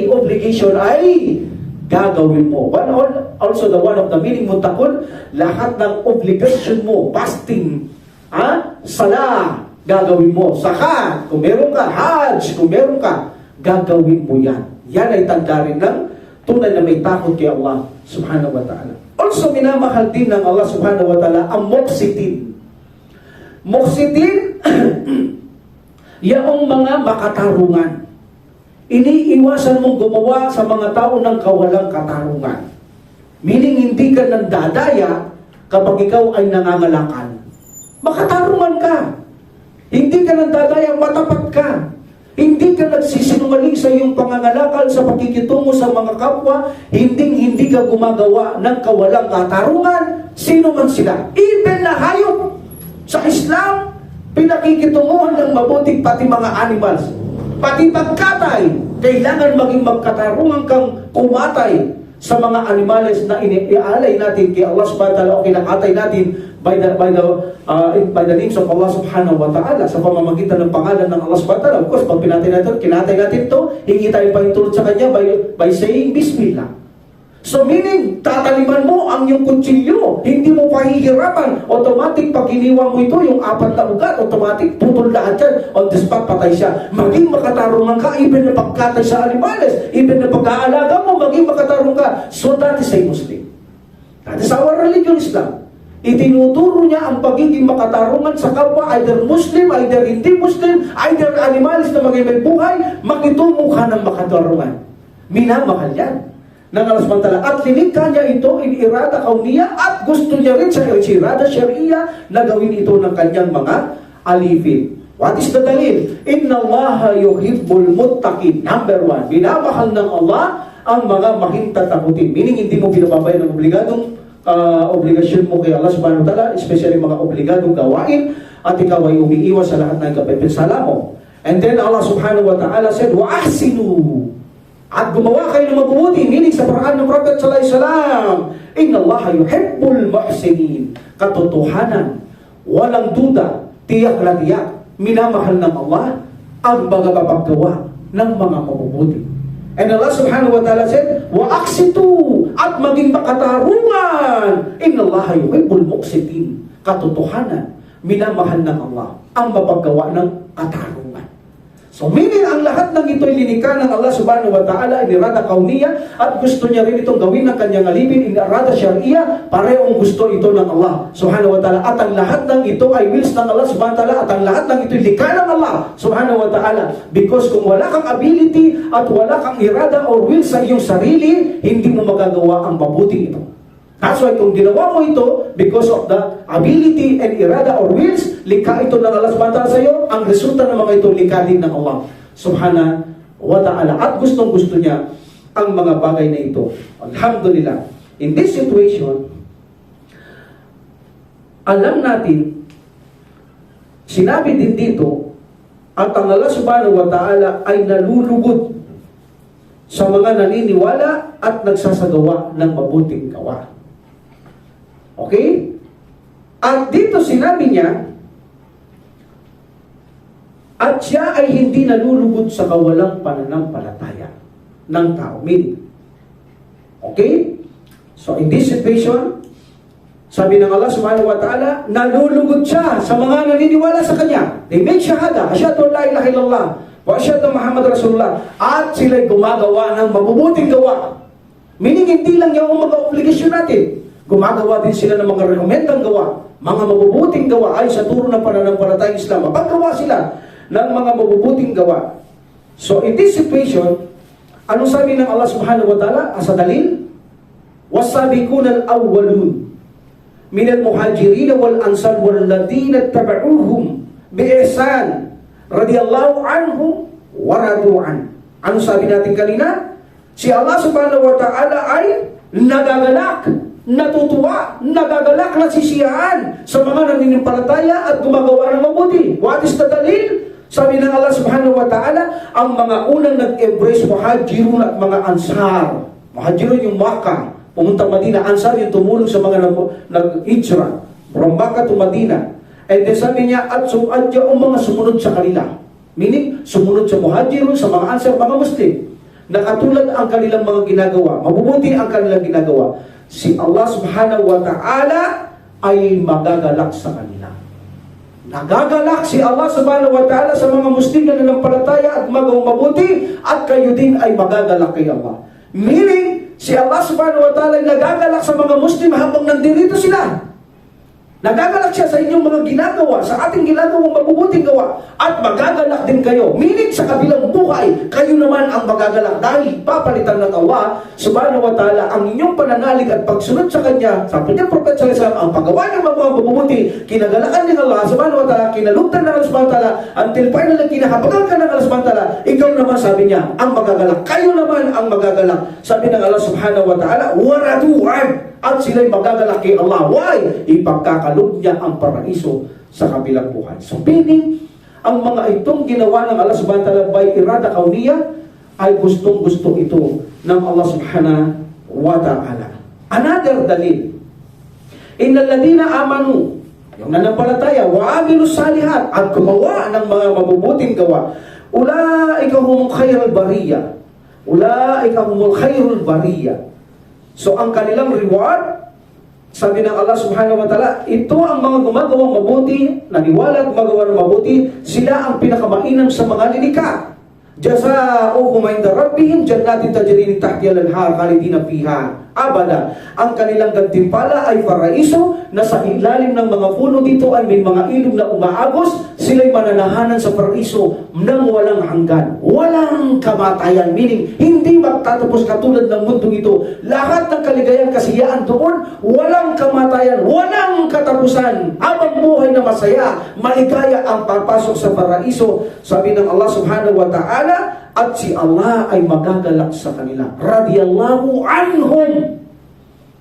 obligation ay gagawin mo. Also the one of the meaning muttaqun, lahat ng obligation mo, fasting, salah, gagawin mo. Zakat, kung meron ka, hajj, kung meron ka, gagawin mo yan. Yan ay tanda rin ng tunay na may takot kay Allah subhanahu wa ta'ala. Also, minamahal din ng Allah subhanahu wa ta'ala ang muqsitin. Muqsitin, yaong mga makatarungan. Iniiwasan mong gumawa sa mga tao ng kawalang katarungan. Meaning, hindi ka nandadaya kapag ikaw ay nangangalakan. Makatarungan ka. Hindi ka nandadaya, matapat ka. Hindi ka nagsisinungaling sa iyong pangangalakal sa pakikitungo sa mga kapwa, hindi ka gumagawa ng kawalang katarungan, sino man sila. Even na hayop. Sa Islam, pinakikitunguhan ng mabuting pati mga animals. Pati pagkatay, kailangan maging magkatarungan kang kumatay sa mga animals na inialay natin kay Allah subhanahu wa ta'ala o kinakatay natin by the names of Allah subhanahu wa ta'ala sa pamamagitan ng pangalan ng Allah subhanahu wa ta'ala. Of course, pag kinatay natin ito, hingi tayo pahintulot sa kanya by saying Bismillah. So meaning, tataliman mo ang iyong kutsilyo, hindi mo pahihirapan, automatic pag iniwan mo ito, yung 4 na ugat, automatic putol lahat yan, on the spot patay siya. Maging makatarungan ka, even na pagkatay sa animales, even na pag-aalaga mo, maging makatarungan ka. So that is a Muslim. That is our religion, Islam. Itinuturo niya ang pagiging makatarungan sa kapwa, either Muslim, either hindi Muslim, either animals na maging may buhay, makitungo ka ng makatarungan. Minamahal yan ng Allah subhanahu wa ta'ala. At lilikha niya ito in irada kauniya at gusto niya rin sa irada syariya na gawin ito ng kanyang mga alipin. What is the dalil? Inna Allaha yuhibbul muttaqin. Number 1, binamahal ng Allah ang mga mahintatakutin. Meaning, hindi mo pinababayan ng obligasyon mo kay Allah subhanahu wa ta'ala, especially mga obligadong gawain, at ikaw ay umiiwas sa lahat ng kapipinsala mo. And then Allah subhanahu wa ta'ala said, wa ahsinu. At gumawa kayo ng mabubuti, meaning sa paraan ng Prophet sallallahu alaihi wasallam. Inna Allaha yuhibbul muhsinin. Katotohanan, walang duda, tiyak na tiyak, minamahal ng Allah ang mga mapaggawa ng mga mabubuti. And Allah subhanahu wa ta'ala said, wa aqsitu, at maging makatarungan. Inna Allaha yuhibbul muqsitin. Katotohanan, minamahal ng Allah ang mapaggawa ng katarungan. So meaning ang lahat ng ito'y linikha ng Allah subhanahu wa ta'ala, inirada kauniya, at gusto niya rin itong gawin ng kanyang alipin, inirada syariya, parehong gusto ito ng Allah subhanahu wa ta'ala. At ang lahat ng ito ay wills ng Allah subhanahu wa ta'ala, at ang lahat ng ito'y likha ng Allah subhanahu wa ta'ala. Because kung wala kang ability at wala kang irada or will sa iyong sarili, hindi mo magagawa ang mabuting ito. That's why kung ginawa mo ito, because of the ability and irada or wills, likha ito ng Allah subhanahu wa ta'ala sa iyo, ang resulta ng mga ito, likha din ng Allah subhanahu wa ta'ala. At gustong-gusto niya ang mga bagay na ito. Alhamdulillah. In this situation, alam natin, sinabi din dito, at ang Allah subhanahu wa ta'ala ay nalulugod sa mga naniniwala at nagsasagawa ng mabuting gawa. Okay? At dito sinabi niya, at siya ay hindi nalulugod sa kawalang pananampalataya ng tao. Okay? So in this situation, sabi ng Allah subhanahu wa ta'ala, nalulugod siya sa mga naniniwala sa Kanya. They make shahada, asyhadu la ilaha illallah, wa asyhadu Muhammad Rasulullah, at sila'y gumagawa ng mabubuting gawa. Meaning, hindi lang yung mga obligasyon natin. Gumagawa din sila ng mga rekomendang gawa, mga mabubuting gawa ay sa turo ng pananampalatayang Islam. Mapaggawa sila ng mga mabubuting gawa. So in this situation, anong sabi ng Allah subhanahu wa ta'ala? Asa dalil? وَالسَّابِقُونَ الْأَوَّلُونَ مِنَ الْمُهَاجِرِينَ وَالْأَنْصَارِ وَالَّذِينَ اتَّبَعُوهُمْ بِإِحْسَانٍ رَضِيَ اللَّهُ عَنْهُمْ وَرَضُوا عَنْهُ. Ano sabi natin kanina? Si Allah subhanahu wa ta'ala ay nagagalak, natutuwa, nagagalak, nasisiyahan sa mga naninimpalataya at gumagawa ng mabuti. What is the dalil? Sabi ng Allah subhanahu wa ta'ala, ang mga unang nag-embrace muhajirun at mga ansar. Muhajirun yung Makkah, pumunta Madina. Ansar yung tumulong sa mga nag-hijra from Makkah to Madina. And then sabi niya, at sumadya ang mga sumunod sa kanila. Meaning, sumunod sa muhajirun, sa mga ansar, mga Muslim. Nakatulad ang kanilang mga ginagawa. Mabubuti ang kanilang ginagawa. Si Allah subhanahu wa ta'ala ay magagalak sa kanila. Nagagalak si Allah subhanahu wa ta'ala sa mga Muslim na nanampalataya at magawang mabuti, at kayo din ay magagalak kay Allah. Meaning, si Allah subhanahu wa ta'ala ay nagagalak sa mga Muslim habang nandito sila. Nagagalak siya sa inyong mga ginagawa, sa ating ginagawang mabubuting gawa, at magagalak din kayo. Meaning sa kabilang buhay, kayo naman ang magagalak dahil papalitan ng Allah subhanahu wa ta'ala ang inyong pananalig at pagsunod sa Kanya. Sabi niya, Prophet sallallahu alaihi wasallam, ang paggawa ng mga mabubuti, kinagalakan ng Allah subhanahu wa ta'ala, kinalugtan ng Allah subhanahu wa ta'ala, until finally kinahabagan ka ng Allah subhanahu wa ta'ala, ikaw naman, sabi niya, ang magagalak. Kayo naman ang magagalak. Sabi ng Allah subhanahu wa ta'ala, waradu'an, at sila'y magagalak kay Allah. Why? Ipagkakalog niya ang paraiso sa kabilang buhay. So, meaning, ang mga itong ginawa ng Allah subhanahu wa ta'ala by irada kauniya ay gustong-gusto ito ng Allah subhanahu wa ta'ala. Another dalil. Innal ladina amanu, yung nanampalataya, wa amilus salihat, at gumawa ng mga mabubuting gawa, ulaika humul khairul bariyah. Ulaika humul khairul bariyah. So, ang kanilang reward, sabi ng Allah subhanahu wa ta'ala, ito ang mga gumagawang mabuti, naniwala at gumagawa ng mabuti, sila ang pinakamainam sa mga lilikha. Jazaohum inda rabbihim jannatin tajri min tahtiha al-anhar khalidina fiha abada. Ang kanilang gantimpala ay paraiso na sa ilalim ng mga puno dito ay may mga ilog na umaagos. Sila'y mananahanan sa paraiso nang walang hanggan, walang kamatayan. Meaning, hindi magtatapos katulad ng mundo ito. Lahat ng kaligayahan, kasiyaan doon, walang kamatayan, walang katapusan. Habang buhay na masaya, maligaya ang papasok sa paraiso. Sabi ng Allah subhanahu wa ta'ala, at si Allah ay magagalak sa kanila. Radiyallahu anhum.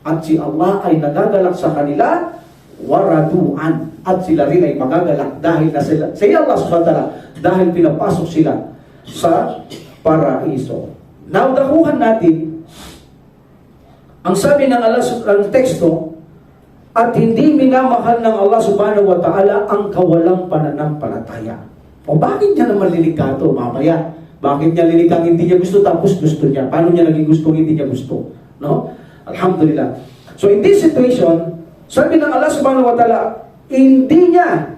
At si Allah ay nagagalak sa kanila, waradu'an. At sila rin ay magagalak dahil na sila, sa Allah subhanahu wa ta'ala, dahil pinapasok sila sa paraiso. Now, dakuhan natin, ang sabi ng Allah, ng teksto, at hindi minamahal ng Allah subhanahu wa ta'ala ang kawalang pananampalataya. O bakit niya naman lilikato mamaya? Bakit niya lilikang hindi niya gusto tapos gusto niya? Paano niya naging gusto hindi niya gusto? No? Alhamdulillah. So in this situation, sabi ng Allah subhanahu wa ta'ala, hindi niya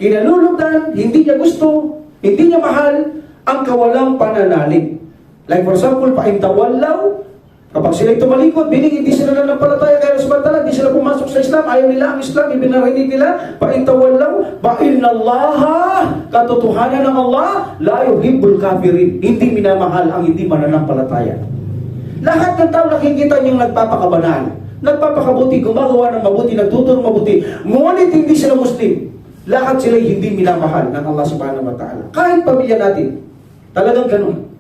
kinalulugdan, hindi niya gusto, Hindi niya mahal ang kawalang pananalig. Like for example, paintawallaw, kapag sila'y tumalikod, biling hindi sila nanampalataya kay Allah subhanahu wa ta'ala, hindi sila pumasok sa Islam, ayaw nila ang Islam, ibinarinig nila, paintawallaw, innallaha, katotohanan ng Allah, la yuhibbul kafirin, hindi minamahal ang hindi mananampalataya. Lahat ng tao nakikita niyong nagpapakabanal, nagpapakabuti, gumagawa ng mabuti, nagtuturo mabuti, ngunit hindi sila Muslim. Lahat sila hindi minamahal ng Allah subhanahu wa ta'ala. Kahit pamilya natin, talagang ganun.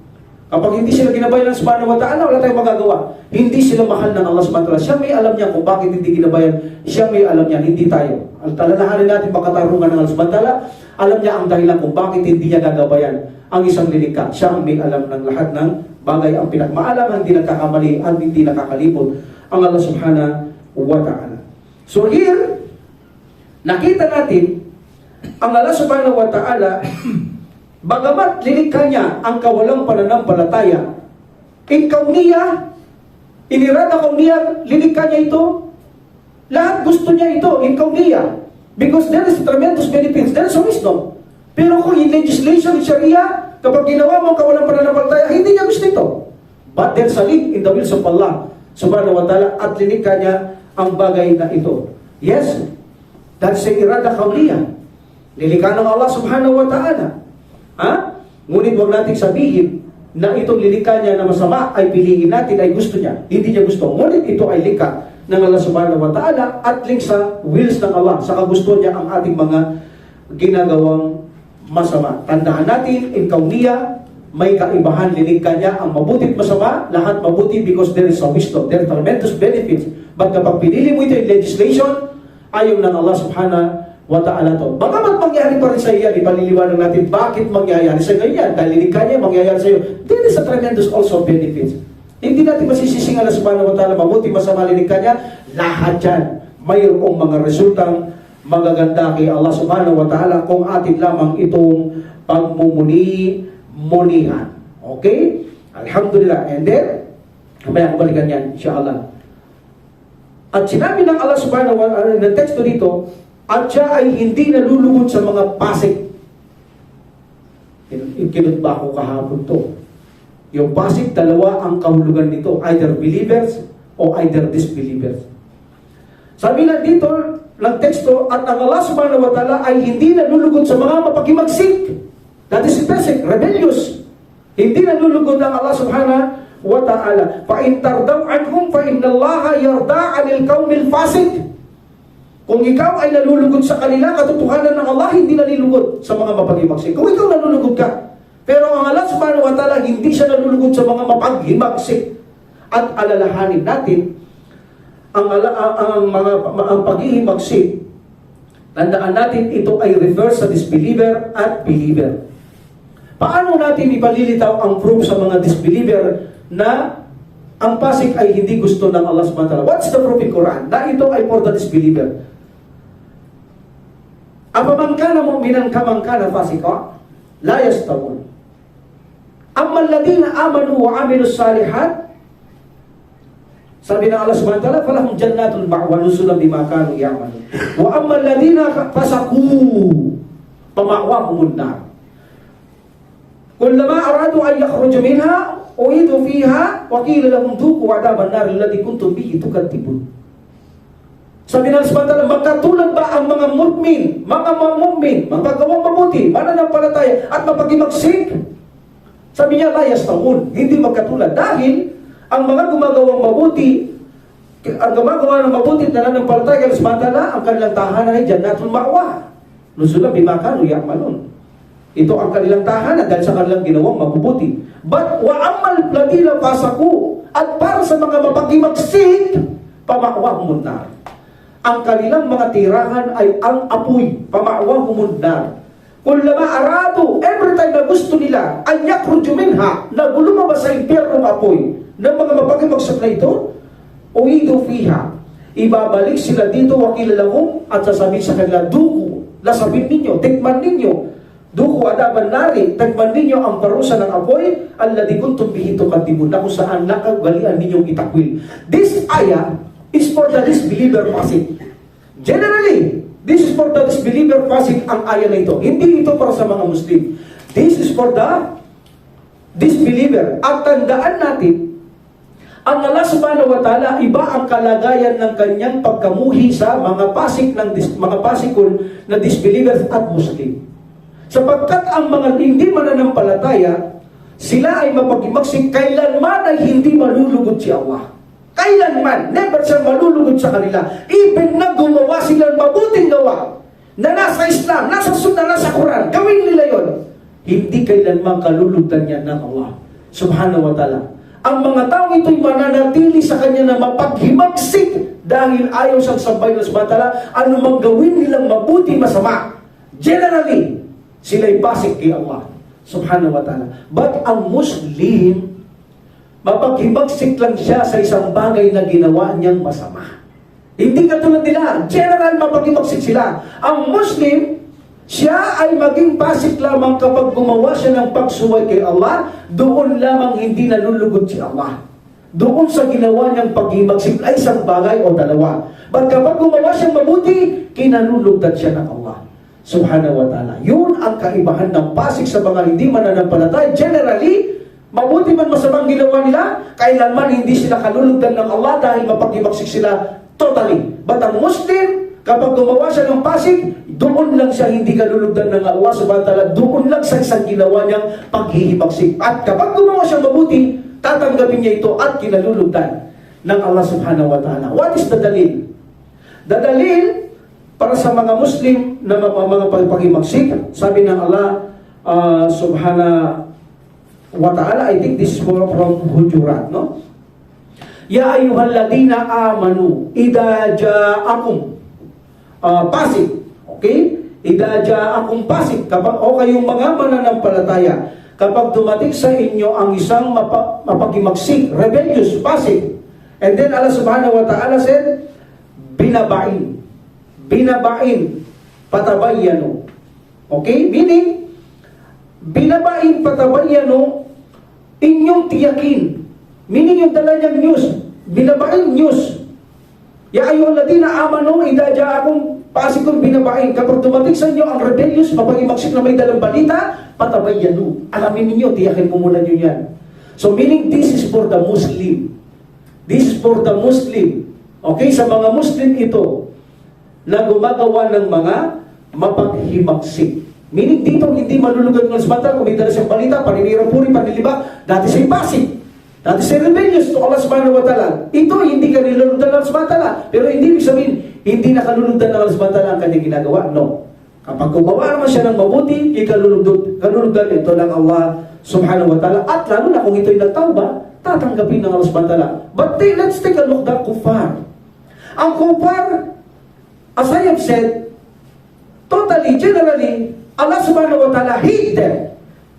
Kapag hindi sila ginabayan ng subhanahu wa ta'ala, wala tayong magagawa. Hindi sila mahal ng Allah subhanahu wa ta'ala. Siya may alam niya kung bakit hindi ginabayan. Siya may alam niya, hindi tayo. Ang talanahanin natin makatarungan ng Allah subhanahu wa ta'ala, alam niya ang dahilan kung bakit hindi niya gagabayan ang isang lilikha. Siya ang may alam ng lahat ng bagay, ang pinagmaalam, ang hindi nagkakamali, at hindi nakakalimot ang Allah subhanahu wa ta'ala. So here, nakita natin, ang Allah subhanahu wa ta'ala, bagamat lilikha niya ang kawalang pananampalataya, inirada kauniya, lilikha niya ito, lahat gusto niya ito, in kauniya, because there is tremendous benefits, there is wisdom. Pero kung in legislation, in Sharia, kapag ginawa mo ang kawalang pananampalataya, hindi niya gusto ito. But there's a link in the wills of Allah subhanahu wa ta'ala, at lilikha niya ang bagay na ito. Yes, that's the irada kauniya. Lilikha ng Allah subhanahu wa ta'ala. Ngunit huwag natin sabihin na itong lilikha niya na masama ay piliin natin, ay gusto niya. Hindi niya gusto. Ngunit ito ay likha ng Allah subhanahu wa ta'ala at link sa wills ng Allah. Sa kagusto niya ang ating mga ginagawang masama. Tandaan natin, in kauniya, may kaibahan, lilikha niya ang mabuti at masama, lahat mabuti because there is a wisdom. There are tremendous benefits. But kapag pinili mo ito in legislation, ayaw ng Allah subhanahu wa ta'ala to. Bagamat mangyari pa rin sa iyo, ipaliliwanag natin bakit mangyayari sa iyo yan. Dahil lilikha niya, mangyayari sa iyo. There is a tremendous also benefits. Hindi natin masisising Allah subhanahu wa ta'ala, mabuti, masama, lilikha niya. Lahat yan, mayroong mga resultang magaganda kay Allah subhanahu wa ta'ala kung atin lamang itong pagmumuni-munihan. Okay? Alhamdulillah. And then, kamaya balikan yan, insyaAllah. At sinabi ng Allah subhanahu wa ta'ala, ng teksto dito, at siya ay hindi nalulugod sa mga pasig. Kinutba ko kahapon to. Yung pasig, dalawa ang kahulugan nito. Either believers o either disbelievers. Sabi na dito, ng teksto, at ang Allah subhanahu wa ta'ala ay hindi nalulugod sa mga mapakimagsik. That is pasig, rebellious. Hindi nalulugod ang Allah subhanahu wa ta'ala. فَإِنْ تَرْضَوْا عَنْهُمْ فَإِنَّ اللَّهَ يَرْضَى عَنِ الْقَوْمِ الْفَاسِقِ. Kung ikaw ay nalulugod sa kanila, katotohanan ng Allah, hindi nalulugod sa mga mapaghimagsik. Kung ikaw nalulugod ka. Pero ang Allah subhanahu wa ta'ala, hindi siya nalulugod sa mga mapaghimagsik. At alalahanin natin, ang paghihimagsik, tandaan natin, ito ay reverse sa disbeliever at believer. Paano natin ipalilitaw ang proof sa mga disbeliever na ang pasik ay hindi gusto ng Allah subhanahu wa ta'ala? What's the proof in Quran? Na ito ay for the disbeliever. Apaman kana mu'minan kaman kana fasika, la yastawun. Amma alladhina amanu wa amilus salihat, sabi ng Allah subhanahu wa ta'ala, falahum jannatul ma'wa nuzulan bima kanu ya'malun. Wa amma alladhina fasaku, pama'wahumun nar. Kullama aradu an yakhruju minha uidu fiha wa qila lahum dhuqu 'adaban nar alladhi kuntum bihi tukadzibun. Sabi ng Allah subhanahu wa ta'ala, magkatulad ba ang mga mu'min, mga magagawang mabuti, mananampalataya at mapaghimagsik? Sabi niya, la yastawun, hindi magkatulad. Dahil ang mga gumagawang mabuti, ang gumagawa ng mabuti at nananampalataya kay Allah subhanahu wa ta'ala, ang kanilang tahanan ay jannatul ma'wa nuzulan bima kanu ya'malun. Ito ang kanilang tahanan dahil sa kanilang ginawang mabubuti. But wa ammal ladina fasaku, at para sa mga mapaghimagsik, pama'wahumun nar. Ang kanilang mga tirahan ay ang apoy, pama'wahumun nar. Kullama aradu, every time na gusto nila, an yakhruju minha, na lumabas sa impyernong apoy ng mga mapaghimagsik na ito, uidu fiha, ibabalik sila dito, wakilalahum, at sasabihin sa kanila, duku, lasabin ninyo, tikman ninyo, duku adaban nari, tikman ninyo ang parusa ng apoy, alladhi kuntum bihi tukadzibun, na kung saan nakagalian ninyong itakwil. This ayah is for the disbeliever passage. Generally, this is for the disbeliever passage ang ayah na ito. Hindi ito para sa mga Muslim. This is for the disbeliever. At tandaan natin, ang Allah subhanahu wa ta'ala, iba ang kalagayan ng kanyang pagkamuhi sa mga pasikul na disbelievers at Muslim. Sapagkat ang mga hindi mananampalataya, sila ay mapag-imagsik, kailanman ay hindi malulugod si Allah. Kailanman, never siya malulugod sa kanila. Even na gumawa silang mabuting gawa, na nasa Islam, nasa Sunnah, nasa Quran, gawin nila yon. Hindi kailanman kalulugdan yan ng Allah subhanahu wa ta'ala. Ang mga tao ito'y mananatili sa kanya na mapaghimagsik dahil ayaw siyang sabay ng subhanahu wa ta'ala, anumang gawin nilang mabuti, masama. Generally, sila'y pasik kay Allah subhanahu wa ta'ala. But ang Muslim, mapaghimagsik lang siya sa isang bagay na ginawa niyang masama. Hindi katulad nila. General, mapaghimagsik sila. Ang Muslim, siya ay maging pasik lamang kapag gumawa siya ng pagsuway kay Allah, doon lamang hindi nalulugod si Allah. Doon sa ginawa niyang paghimagsik ay isang bagay o dalawa. But kapag gumawa siyang mabuti, kinalulugdan siya ng Allah subhanahu wa ta'ala. Yun ang kaibahan ng pasik sa mga hindi mananampalataya. Generally, mabuti man masamang ginawa nila, kailanman hindi sila kalulugdan ng Allah dahil mapaghimagsik sila totally. But ang Muslim, kapag gumawa siya ng pasig, doon lang siya hindi kalulugdan ng Allah subhanahu wa ta'ala, doon lang sa isang ginawa niyang paghihimagsik. At kapag gumawa siya mabuti, tatanggapin niya ito at kinalulugdan ng Allah subhanahu wa ta'ala. What is the dalil? The dalil para sa mga Muslim na mga paghihimagsik, sabi ng Allah subhanahu wa ta'ala, I think this is from Hujurat, no? Ya ayyuhalladina amanu idza ja'akum pasik. Okay? Idza ja'akum pasik. Kapag kayong mga mananampalataya, kapag dumating sa inyo ang isang mapaghimagsik, rebellious, pasik. And then Allah subhanahu wa ta'ala said, binabain, patabayyanu. Okay? Meaning, binabain, patabayyanu, inyong tiyakin. Meaning yung dala niyang news, binabain news. Ya ayyuhalladhina amanu idza ja'akum pasikun binabain. Kapag dumating sa inyo ang rebellious, mapag-imagsik na may dalang balita, patabayyanu. Alamin niyo, tiyakin mo muna niyo yan. So meaning this is for the Muslim. This is for the Muslim. Okay, sa mga Muslim ito na gumagawa ng mga mapaghimagsik. Meaning dito hindi malulugod ng subhanahu kung may dala siyang balita, paninirang puri, panilibak, dati siya'y pasik. Dati siya'y rebellious to Allah subhanahu wa ta'ala. Ito hindi ka nilulugdan ng Allah subhanahu wa ta'ala. Pero hindi ibig sabihin, hindi nakalulugdan ng Allah subhanahu wa ta'ala ang kanyang ginagawa. No. Kapag gumawa naman siya ng mabuti, ikalulugdan ito ng Allah subhanahu wa ta'ala. At lalo na kung ito'y nagtawba, tatanggapin ng Allah subhanahu wa ta'ala. But let's take a look at kuffar. Ang kuffar, as I have said, totally, generally, Allah subhanahu wa ta'ala hate them.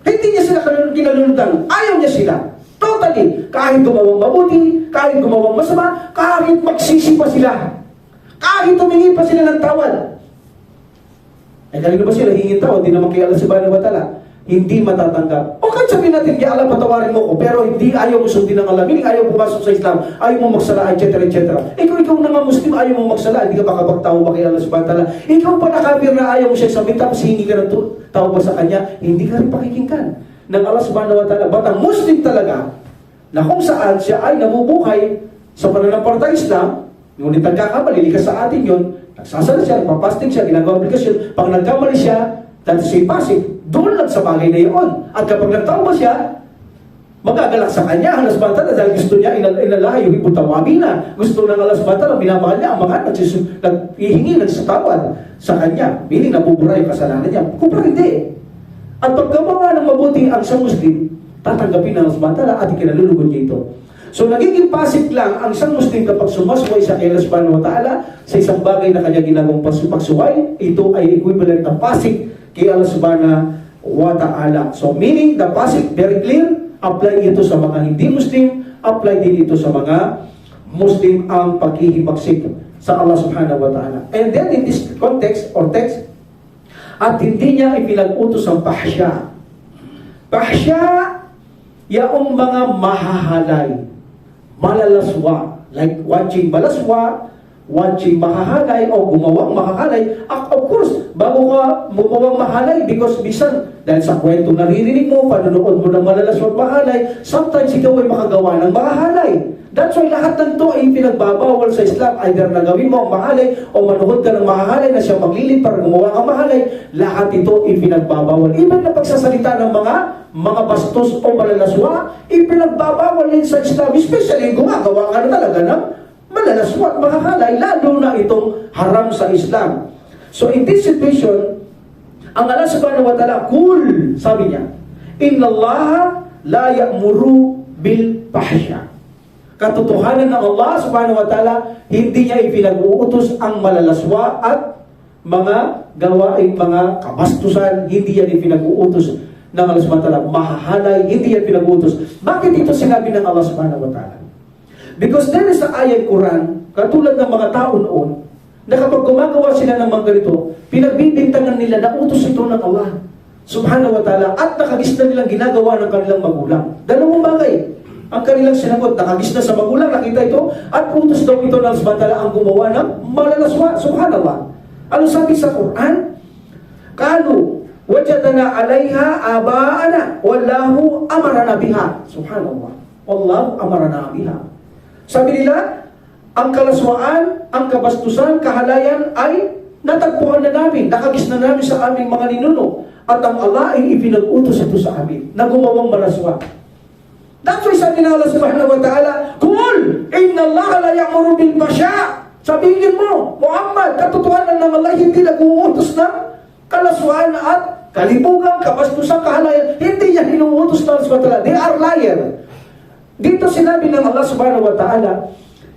Hindi niya sila kinalulugdan. Ayaw niya sila. Totally. Kahit gumawang mabuti, kahit gumawang masama, kahit magsisi pa sila. Kahit humingi pa sila ng tawad. Eh, kanino ba sila hingin tawad? Hindi naman kay Allah subhanahu wa ta'ala. Hindi matatanggap. O kahit sabihin natin, ya Allah, patawarin mo ko, pero hindi ayaw mo sundin ng Allah. Meaning ayaw pumasok sa Islam, ayaw mo magsala, etc. Ikaw na nga Muslim, ayaw mo magsala, hindi ka makapagtawa ba kay Allah subhanahu wa ta'ala. Ikaw pa nakapir na ayaw mo siya sabihin, tapos hingi ka ng tawad sa kanya, hindi ka rin pakikinggan ng Allah subhanahu wa ta'ala. But ang Muslim talaga, na kung saan siya ay nabubuhay sa pananampalataya Islam, ngunit nagkakamali, likas sa atin yun, nagsasala siya, nagpapasting siya, ginagawa obligasyon, pag nagkamali siya, dahil siya'y pasig, doon lang sa bagay na yun. At kapag nagtawba siya, magagalak sa kanya, Allah subhanahu wa ta'ala, dahil gusto niya, inalaha, yung iputawabi na. Gusto ng Allah subhanahu wa ta'ala, binamahal niya, ang mga naghihingi ng satawad sa kanya. Meaning, nabubura yung kasalanan niya. Kung hindi. At paggawa ng mabuti ang isang Muslim, tatanggapin ng Allah subhanahu wa ta'ala at ikinalulugod niya ito. So, nagiging pasig lang ang isang Muslim kapag sumasuway sa Allah subhanahu wa ta'ala sa isang bagay na kanya ginagawang pagsuway, ito ay equivalent ng pasig kay Allah subhanahu wa ta'ala. So, meaning, the pasig, very clear, apply ito sa mga hindi Muslim, apply din ito sa mga Muslim ang paghihimagsik sa Allah subhanahu wa ta'ala. And then, in this context or text, at hindi niya ipinag-utos ang pahsya. Pahsya, yaong mga mahahalay, malalaswa, like watching balaswa, watching makahalay o gumawang makahalay, of course, bago ka gumawang mahalay, because bisan, dahil sa kwento naririnig mo, panunood mo ng malalaswat mahalay, sometimes ikaw ay makagawa ng makahalay. That's why lahat ng to ay pinagbabawal sa Islam. Either na gawin mo ang mahalay o manood ka ng mahalay na siya maglilid para gumawa kang mahalay, lahat ito ay pinagbabawal. Even na pagsasalita ng mga bastos o malalaswa, ipinagbabawal din sa Islam, especially gumagawa ka na talaga ng malalaswa at makahalay, lalo na itong haram sa Islam. So in this situation, ang Allah subhanahu wa ta'ala, kul, sabi niya, inna Allah la ya'muru bil fahsya. Katotohanan ng Allah subhanahu wa ta'ala, hindi niya ipinag-uutos ang malalaswa at mga gawaing mga kabastusan, hindi yan ipinag-uutos ng Allah subhanahu wa ta'ala. Mahahalay, hindi yan pinag-uutos. Bakit ito sinabi ng Allah subhanahu wa ta'ala? Because there is a ayat Quran, katulad ng mga tao noon, na kapag gumagawa sila ng mga ganito, pinagbibintangan nila na utos ito ng Allah subhanahu wa ta'ala at nakagis na nilang ginagawa ng kanilang magulang. Dalawang bagay ang kanilang sinagot, nakagis na sa magulang, nakita ito, at utos daw ito ng Allah subhanahu wa ta'ala ang gumawa ng malalaswa, subhanallah. Ano sabi sa Quran? Kalu wajadana alaiha abaana wallahu amarana biha. Subhanallah. Wallahu amarana biha. Sabi nila, ang kalaswaan, ang kabastusan, kahalayan ay natagpuan na namin, nakagis na namin sa aming mga ninuno. At ang Allah ay ipinag-utos ito sa amin na gumawang malaswa. That's why sabi ng Allah subhanahu wa ta'ala, Kul, inna Allah la ya'muru bil fahsya. Sabihin mo, Muhammad, katotohanan ng Allah hindi nag-uutos ng kalaswaan at kalibugan, kabastusan, kahalayan. Hindi niya hinuutos ng Allah subhanahu wa ta'ala. They are liar. Dito sinabi ng Allah subhanahu wa ta'ala,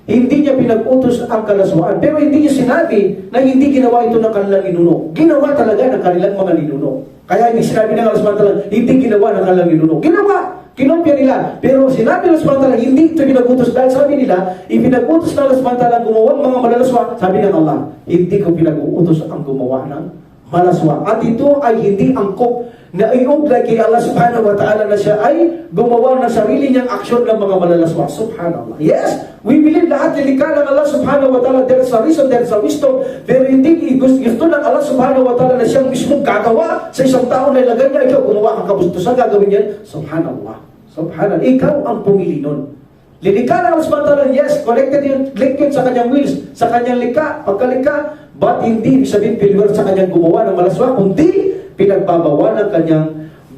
hindi niya pinag-utos ang kalaswaan. Pero hindi niya sinabi na hindi ginawa ito ng kanilang ninuno. Ginawa talaga ng kanilang mga ninuno. Kaya hindi sinabi ng Allah subhanahu wa ta'ala, hindi ginawa ng kanilang ninuno. Ginawa! Kinopya nila. Pero sinabi ng Allah subhanahu wa ta'ala, hindi ito pinag-utos. Dahil sabi nila, ipinag-utos ng Allah subhanahu wa ta'ala gumawang mga malalaswa. Sabi ng Allah, hindi ko pinag-uutos ang gumawa ng malaswa. At ito ay hindi angkop na iugnay kay Allah subhanahu wa ta'ala na siya ay gumawa ng sarili niyang aksyon ng mga malalaswa. Subhanallah. Yes, we believe lahat nilikha ng Allah subhanahu wa ta'ala. There's a reason, there's a wisdom. Pero hindi gusto ng Allah subhanahu wa ta'ala na siyang mismong gagawa sa isang tao na ilagay niya, ikaw gumawa kang kabustusan, gagawin yan. Subhanallah. Subhanallah. Ikaw ang pumili nun. Lilikha ng Allah subhanahu wa ta'ala, yes, connected yun, link yun sa kanyang wills, sa kanyang likha, pagkalikha, but hindi sabihin failure sa kanyang gumawa ng malaswa, kundi pinagbabawal ng kanyang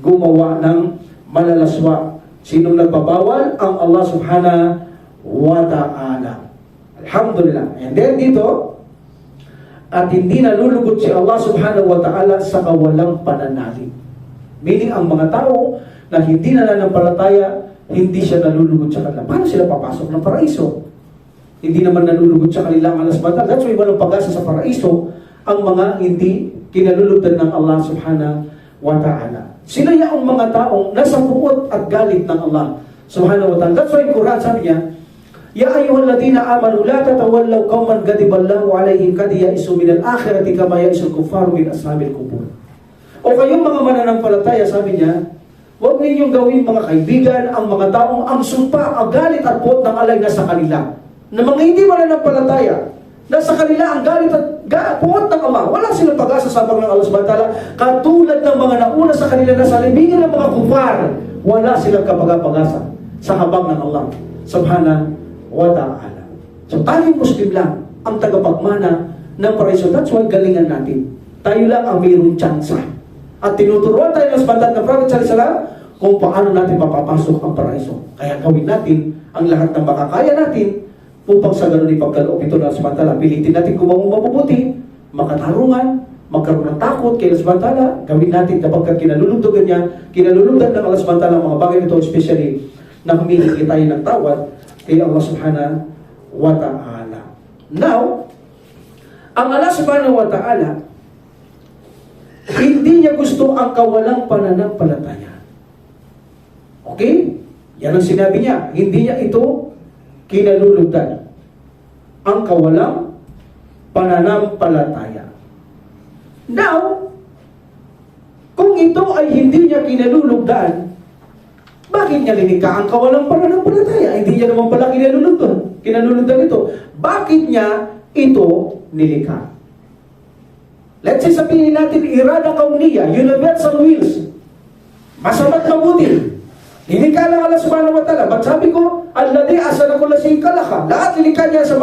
gumawa ng malalaswa. Sinong nagbabawal? Ang Allah subhanahu wa ta'ala. Alhamdulillah. And then dito, at hindi nalulugod si Allah subhanahu wa ta'ala sa kawalang pananalig. Meaning, ang mga tao na hindi nananampalataya, hindi siya nalulugod sa kanila. Paano sila papasok ng paraiso? Hindi naman nalulugod sa kanilang alas batal. That's why walang pag-asa sa paraiso ang mga hindi kinalulugdan ng Allah subhanahu wa ta'ala. Sila yung mga taong nasa puot at galit ng Allah subhanahu wa ta'ala. That's why Quran sabi niya, Ya ayyuhalladhina amanu la tatawallaw qauman ghadiballahu alaihim kad ya'isu minal akhirati kama ya'isul kuffaru min ashabil qubur. O kayong mga mananampalataya, sabi niya, huwag ninyong gawin mga kaibigan ang mga taong ang sumpa, ang galit at puot ng alay na sa kanila. Na mga hindi mananampalataya, nasa kanila ang galit at puot ng Allah. Wala silang pag-asa sa habang ng Allah subhanahu wa ta'ala. Katulad ng mga nauna sa kanila na sa libingan ng mga kufar, wala silang kapag-asa sa habang ng Allah subhanahu wa ta'ala. So tayong Muslim lang ang tagapagmana ng paraiso. That's why galingan natin. Tayo lang ang mayroong tsansa. At tinuturuan tayo ng bandat ng Prophet sallallahu alaihi wasallam kung paano natin mapapasok ang paraiso. Kaya gawin natin ang lahat ng makakaya natin upang sa ganun ipagkaloob ito ng Subhanahu. Pilitin natin gumawang mabubuti, makatarungan, magkaroon ng takot kay Allah Subhanahu. Gawin natin kapag kinalulugdogan niya, kinalulugdan ng Allah Subhanahu ang mga bagay nito, especially na humihingi tayo ng tawad kay Allah Subhanahu wa ta'ala. Now, ang Allah Subhanahu wa ta'ala, hindi niya gusto ang kawalang pananampalataya. Okay? Yan ang sinabi niya. Hindi niya ito kinalulugdan. Ang kawalang pananampalataya. Now, kung ito ay hindi niya kinalulugdan, bakit niya linikha ang kawalang pananampalataya? Hindi niya naman pala kinalulugdan ito. Bakit niya ito nilikha. Let's say sabihin natin, irada kauniya, universal wills, masama't mabuti. Nilikha lang Allah subhanahu wa ta'ala. Ba't sabi ko, alladhi asala kulla shay'in khalaqa. Lahat nilikha niya sa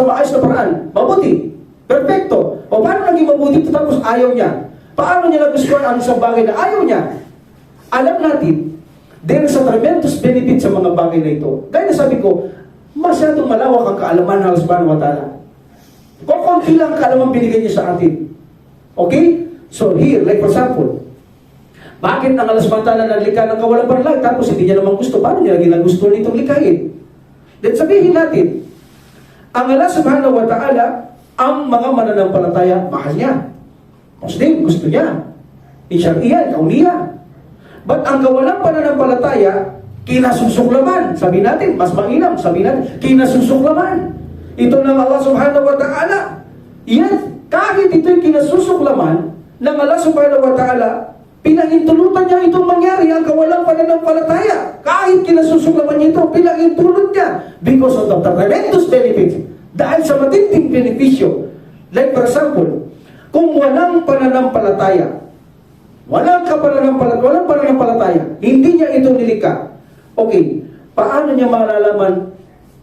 maayos na paraan. Mabuti. Perfecto. O paano naging mabuti tapos ayaw niya? Paano niya nagustuhan ang isang bagay na ayaw niya? Alam natin, there is a tremendous benefit sa mga bagay na ito. Dahil sabi ko, masyadong malawak ang kaalaman ng Allah subhanahu wa ta'ala. Kung konti lang kaalaman binigay niya sa atin. Okay? So here, like for example, bakit ang Allah subhanahu wa ta'ala naglikha ng kawalang paralag tapos hindi niya naman gusto? Paano niya ginagustuhan itong likhain? Then sabihin natin, ang Allah subhanahu wa ta'ala, ang mga mananampalataya, mahal niya. Muslim, gusto niya. Insyariya, kauniya. But ang kawalang pananampalataya, kinasusuklaman. Sabi natin, mas mainam. Sabi natin, kinasusuklaman. Ito ng Allah subhanahu wa ta'ala. Yan, kahit ito'y kinasusuklaman ng Allah subhanahu wa ta'ala, pinahintulutan niya itong mangyari ang kawalang pananampalataya. Kahit kinasusuklaman niya ito, pinahintulot niya. Because of the tremendous benefits. Dahil sa matinding benepisyo. Like for example, kung walang pananampalataya, walang pananampalataya, hindi niya ito nilikha. Okay, paano niya malalaman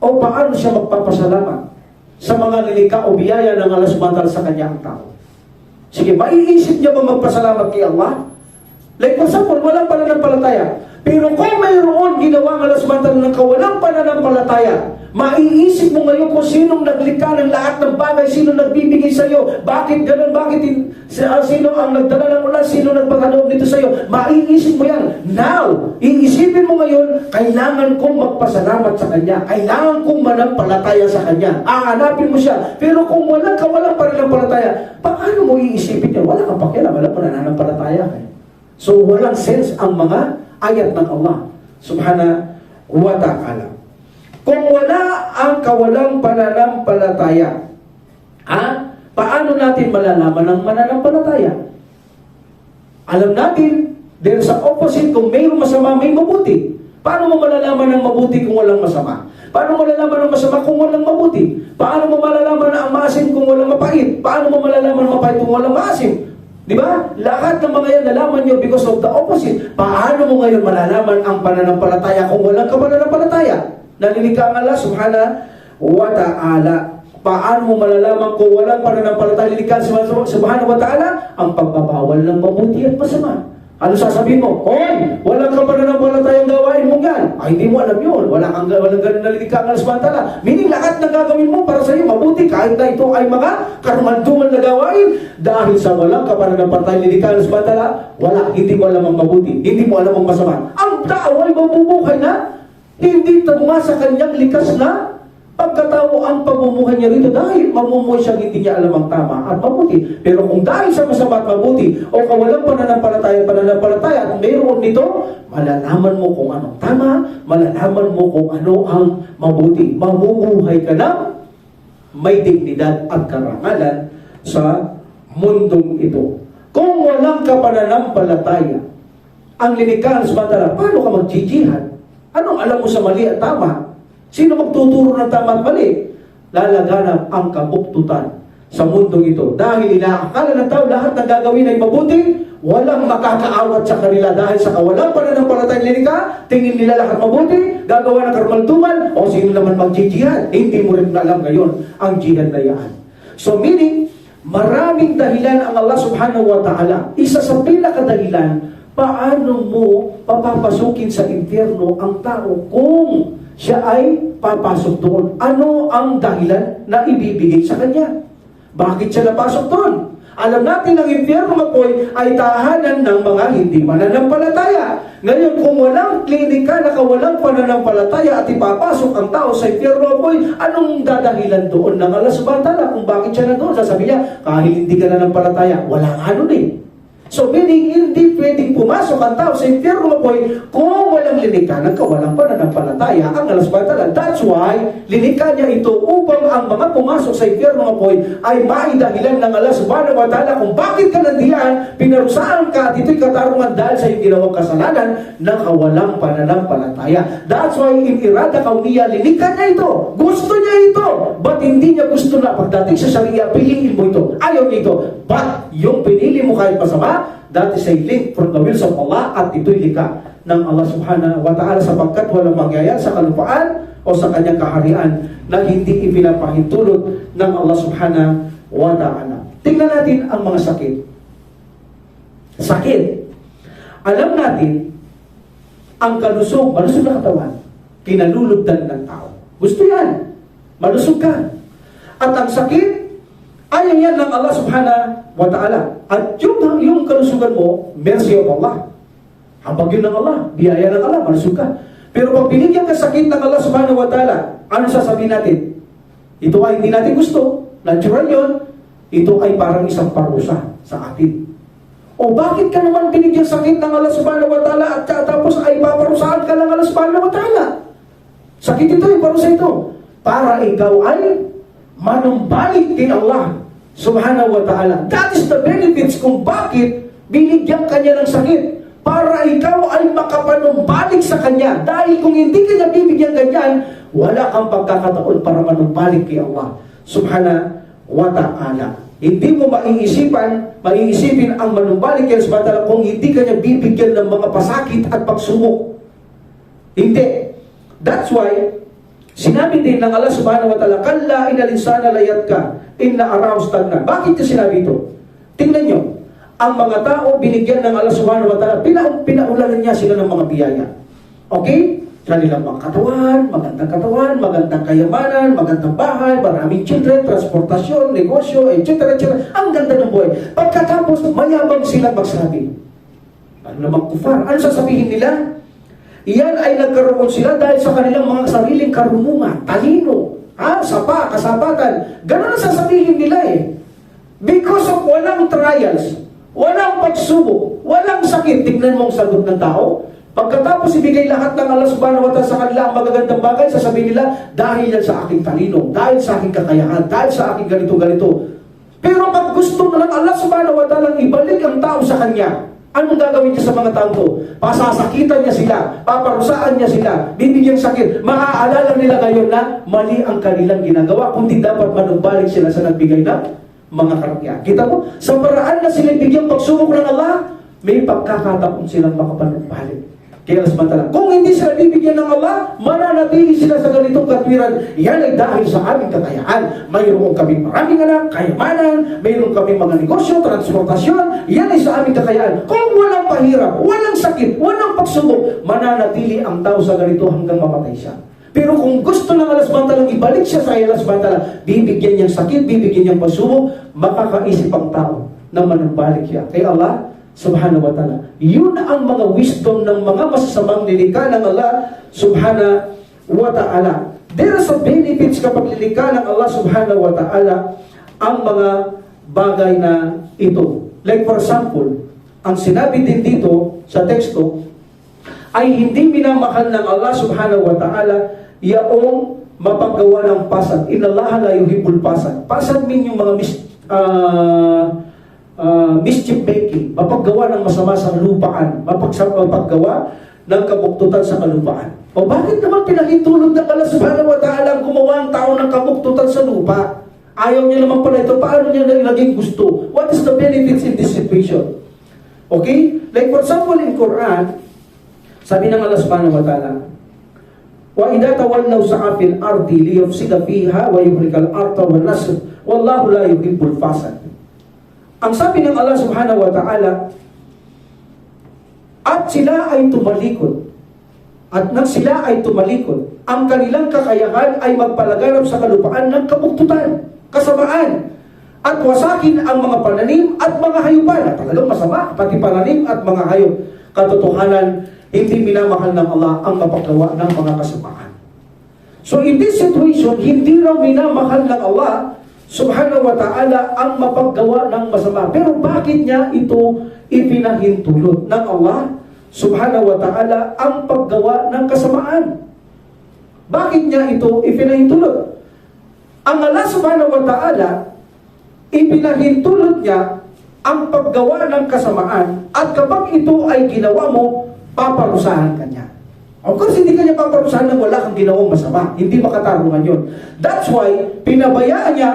o paano siya magpapasalamat sa mga nilikha o biyaya ng Allah subhanahu wa ta'ala sa kanya ang tao? Sige, maiisip niya ba magpasalamat kay Allah? Like for example, walang pananampalataya. Pero kung mayroon ginawa ng Allah subhanahu wa ta'ala ng kawalang pananampalataya, maiisip mo ngayon kung sinong naglikha ng lahat ng bagay, sino nagbibigay sa iyo, bakit ganun, sino ang nagdala ng ulan, sino nagpagkaloob nito sa iyo, maiisip mo yan. Now, iisipin mo ngayon, kailangan kong magpasalamat sa Kanya, kailangan kong manampalataya sa Kanya, aanapin mo siya. Pero kung walang pananampalataya, paano mo iisipin yan? Wala kang pakialam, walang pananampalataya. So, walang sense ang mga ayat ng Allah subhanahu wa ta'ala. Kung wala ang kawalang pananampalataya, paano natin malalaman ang mananampalataya? Alam natin, there's an opposite. Kung mayroong masama, may mabuti. Paano mo malalaman ang mabuti kung walang masama? Paano mo malalaman ang masama kung walang mabuti? Paano mo malalaman ang maasim kung walang mapait? Paano mo malalaman ang mapait kung walang maasim? Di ba? Lahat ng mga yan nalaman nyo because of the opposite. Paano mo ngayon malalaman ang pananampalataya kung walang pananampalataya? Nalilikha ang Allah subhanahu wa ta'ala. Paano mo malalaman kung walang pananampalataya lilikha subhanahu wa ta'ala? Ang pagbabawal ng mabuti at masama. Ano sasabihin mo? Hoy, walang kang pananampalatayang gawain mo yan. Ay, hindi mo alam yun. Walang ganun nalilikha ang Allah subhanahu wa ta'ala. Meaning lahat ng gagawin mo para sa iyo mabuti kahit na ito ay mga karumalduman na gawain. Dahil sa walang pananampalatayang lilikha ang Allah subhanahu wa ta'ala, wala, hindi mo alam ang mabuti. Hindi mo alam ang masama. Ang tao ay mabubuhay na hindi tunga sa kanyang likas na pagkatao ang pamumuhay niya rito dahil mamumuhay siyang hindi niya alam ang tama at mabuti. Pero kung dahil sa masama at mabuti o kawalang pananampalataya at mayroon nito, malalaman mo kung anong tama, malalaman mo kung ano ang mabuti. Mamumuhay ka na may dignidad at karangalan sa mundong ito. Kung walang pananampalataya, ang linikha ng subhanahu, paano ka magjijihad? Anong alam mo sa mali at tama? Sino magtuturo ng tama at mali? Lalaganap ang kabuktutan sa mundong ito. Dahil inaakala ng tao lahat ng gagawin ay mabuti, walang makakaawat sa kanila dahil sa kawalang pananampalatayang linikha, tingin nila lahat mabuti, gagawa ng karumalduman, o sino naman magjijihad? Hindi mo rin alam ngayon ang jihad na yan. So meaning, maraming dahilan ang Allah subhanahu wa ta'ala. Isa sa pinakadahilan, paano mo papapasukin sa impyerno ang tao kung siya ay papasok doon? Ano ang dahilan na ibibigay sa kanya? Bakit siya napasok doon? Alam natin ang impyerno mapoy ay tahanan ng mga hindi mananampalataya. Ngayon, kung walang klinika na kawalang pananampalataya at ipapasok ang tao sa impyerno mapoy, anong dadahilan doon ng Allah subhanahu wa ta'ala kung bakit siya na doon? Sasabi niya, kahit hindi ka nananampalataya, walang ano din. So meaning, hindi pwedeng pumasok ang tao sa impyerno mapoy kung walang linikha ng kawalang pananampalataya ang Allah subhanahu wa ta'ala. That's why, linikha niya ito upang ang mga pumasok sa impyerno mapoy ay maidahilan ng Allah subhanahu wa ta'ala kung bakit ka nandiyan, pinarusaan ka at ito'y katarungan dahil sa iyong ginawang kasalanan ng kawalang pananampalataya. That's why, in irada kauniya, linikha niya ito. Gusto niya ito. But hindi niya gusto gusto na pagdating sa Sharia, piliin mo ito. Ayaw nito. But, yung pinili mo kahit masama, that is a link from the wills of Allah at ito'y lika ng Allah subhanahu wa ta'ala sapagkat walang mangyayari sa kalupaan o sa kanyang kaharian na hindi ipinapahintulot ng Allah subhanahu wa ta'ala. Tingnan natin ang mga sakit. Sakit. Alam natin, ang malusog na katawan, kinalulugdan ng tao. Gusto yan. Malusog ka. At ang sakit, ayaw yan ng Allah subhanahu wa ta'ala. At yung kalusugan mo, mercy of Allah. Habag yun ng Allah, biyaya ng Allah, malusog ka. Pero pag binigyan ka sakit ng Allah subhanahu wa ta'ala, ano sasabihin natin? Ito ay hindi natin gusto. Natural yun. Ito ay parang isang parusa sa atin. O bakit ka naman binigyan sakit ng Allah subhanahu wa ta'ala at tapos ay paparusahan ka ng Allah subhanahu wa ta'ala? Sakit ito, yung parusa ito. Para ikaw ay manumbalik kay Allah subhanahu wa ta'ala. That is the benefits kung bakit binigyan kanya ng sakit. Para ikaw ay makapanumbalik sa kanya. Dahil kung hindi kanya bibigyan ganyan, wala kang pagkakataon para manumbalik kay Allah subhanahu wa ta'ala. Hindi mo maiisipin ang manumbalik kay Allah subhanahu wa ta'ala kung hindi kanya bibigyan ng mga pasakit at pagsubok. Hindi. That's why, sinabi din ng Allah subhanahu wa ta'ala, kalla inal insana layatka, inna aroused na. Bakit niya sinabi ito? Tingnan nyo, ang mga tao binigyan ng Allah subhanahu wa ta'ala, pinaulanan niya sila ng mga biyaya. Okay? Kanilang mga katawan, magandang kayamanan, magandang bahay, maraming children, transportasyon, negosyo, etc. Ang ganda ng buhay. Pagkatapos, mayabang sila magsabi. Ano namang kufar? Ano sasabihin nila? Iyan ay nagkaroon sila dahil sa kanilang mga sariling karunungan, talino, kasapatan. Ganun ang sasabihin nila eh. Because of walang trials, walang pagsubok, walang sakit. Tignan mo ang sagot ng tao. Pagkatapos ibigay lahat ng Allah subhanahu wa ta'ala sa kanila ang magagandang bagay, sasabihin nila, dahil yan sa aking talino, dahil sa aking kakayahan, dahil sa aking ganito-ganito. Pero pag gusto na ng Allah subhanahu wa ta'ala ibalik ang tao sa kanya, anong gagawin niya sa mga tao to? Pasasakitan niya sila, paparusaan niya sila, bibigyan sakit. Maaalala nila ngayon na mali ang kanilang ginagawa, kundi dapat manumbalik sila sa nagbigay na mga karuya. Kita mo, sa paraan na sila bigyang pagsubok ng Allah, may pagkakataon silang makapanumbalik. Kaya samantala, kung hindi sila bibigyan ng Allah, mananatili sila sa ganitong katwiran. Yan ay dahil sa aming kakayahan. Mayroon kaming maraming anak, kayamanan, mayroon kaming mga negosyo, transportasyon. Yan ay sa aming kakayahan. Kung walang pahirap, walang sakit, walang pagsubok, mananatili ang tao sa ganito hanggang mamatay siya. Pero kung gusto ng Allah subhanahu wa ta'ala ibalik siya sa Allah subhanahu wa ta'ala, bibigyan niyang sakit, bibigyan niyang pagsubok, makakaisip ang tao na manumbalik siya. Kaya Allah subhanahu wa ta'ala, yun ang mga wisdom ng mga masasamang nilikha ng Allah subhanahu wa ta'ala. There are some benefits kapag nilikha ng Allah subhanahu wa ta'ala ang mga bagay na ito. Like for example, ang sinabi din dito sa teksto ay hindi minamahal ng Allah subhanahu wa ta'ala yaong mapaggawa ng pasad. Inallaha la yuhibbul pasad. Pasad mean yung mga mischief making, mapaggawa ng masama sa lupaan, mapaggawa ng kabuktutan sa kalupaan. O bakit naman pinahintulog ng Allah subhanahu wa ta'ala ang gumawa ang tao ng kabuktutan sa lupa? Ayaw niya naman pala ito. Paano niya naging gusto? What is the benefits in this situation? Okay? Like for example in Quran, sabi ng Allah subhanahu wa ta'ala, wa idha tawallaw sa'a fil ardi liyufsida fiha wa yuhlikal arda wan nasr wallahu la yuhibbul fasad. Ang sabi ng Allah subhanahu wa ta'ala, at sila ay tumalikod. At nang sila ay tumalikod, ang kanilang kakayahan ay magpalaganap sa kalupaan ng kabuktutan, kasamaan, at wasakin ang mga pananim at mga hayupan. At talagang masama, pati pananim at mga hayop. Katotohanan, hindi minamahal ng Allah ang mapagawa ng mga kasamaan. So in this situation, hindi raw minamahal ng Allah subhanahu wa ta'ala ang mapaggawa ng masama. Pero bakit niya ito ipinahintulot ng Allah subhanahu wa ta'ala ang paggawa ng kasamaan? Bakit niya ito ipinahintulot? Ang Allah subhanahu wa ta'ala, ipinahintulot niya ang paggawa ng kasamaan at kapag ito ay ginawa mo, paparusahan ka niya. Of course, hindi ka niya paparusahan ng wala kang ginawang masama. Hindi makatarungan yun. That's why, pinabayaan niya,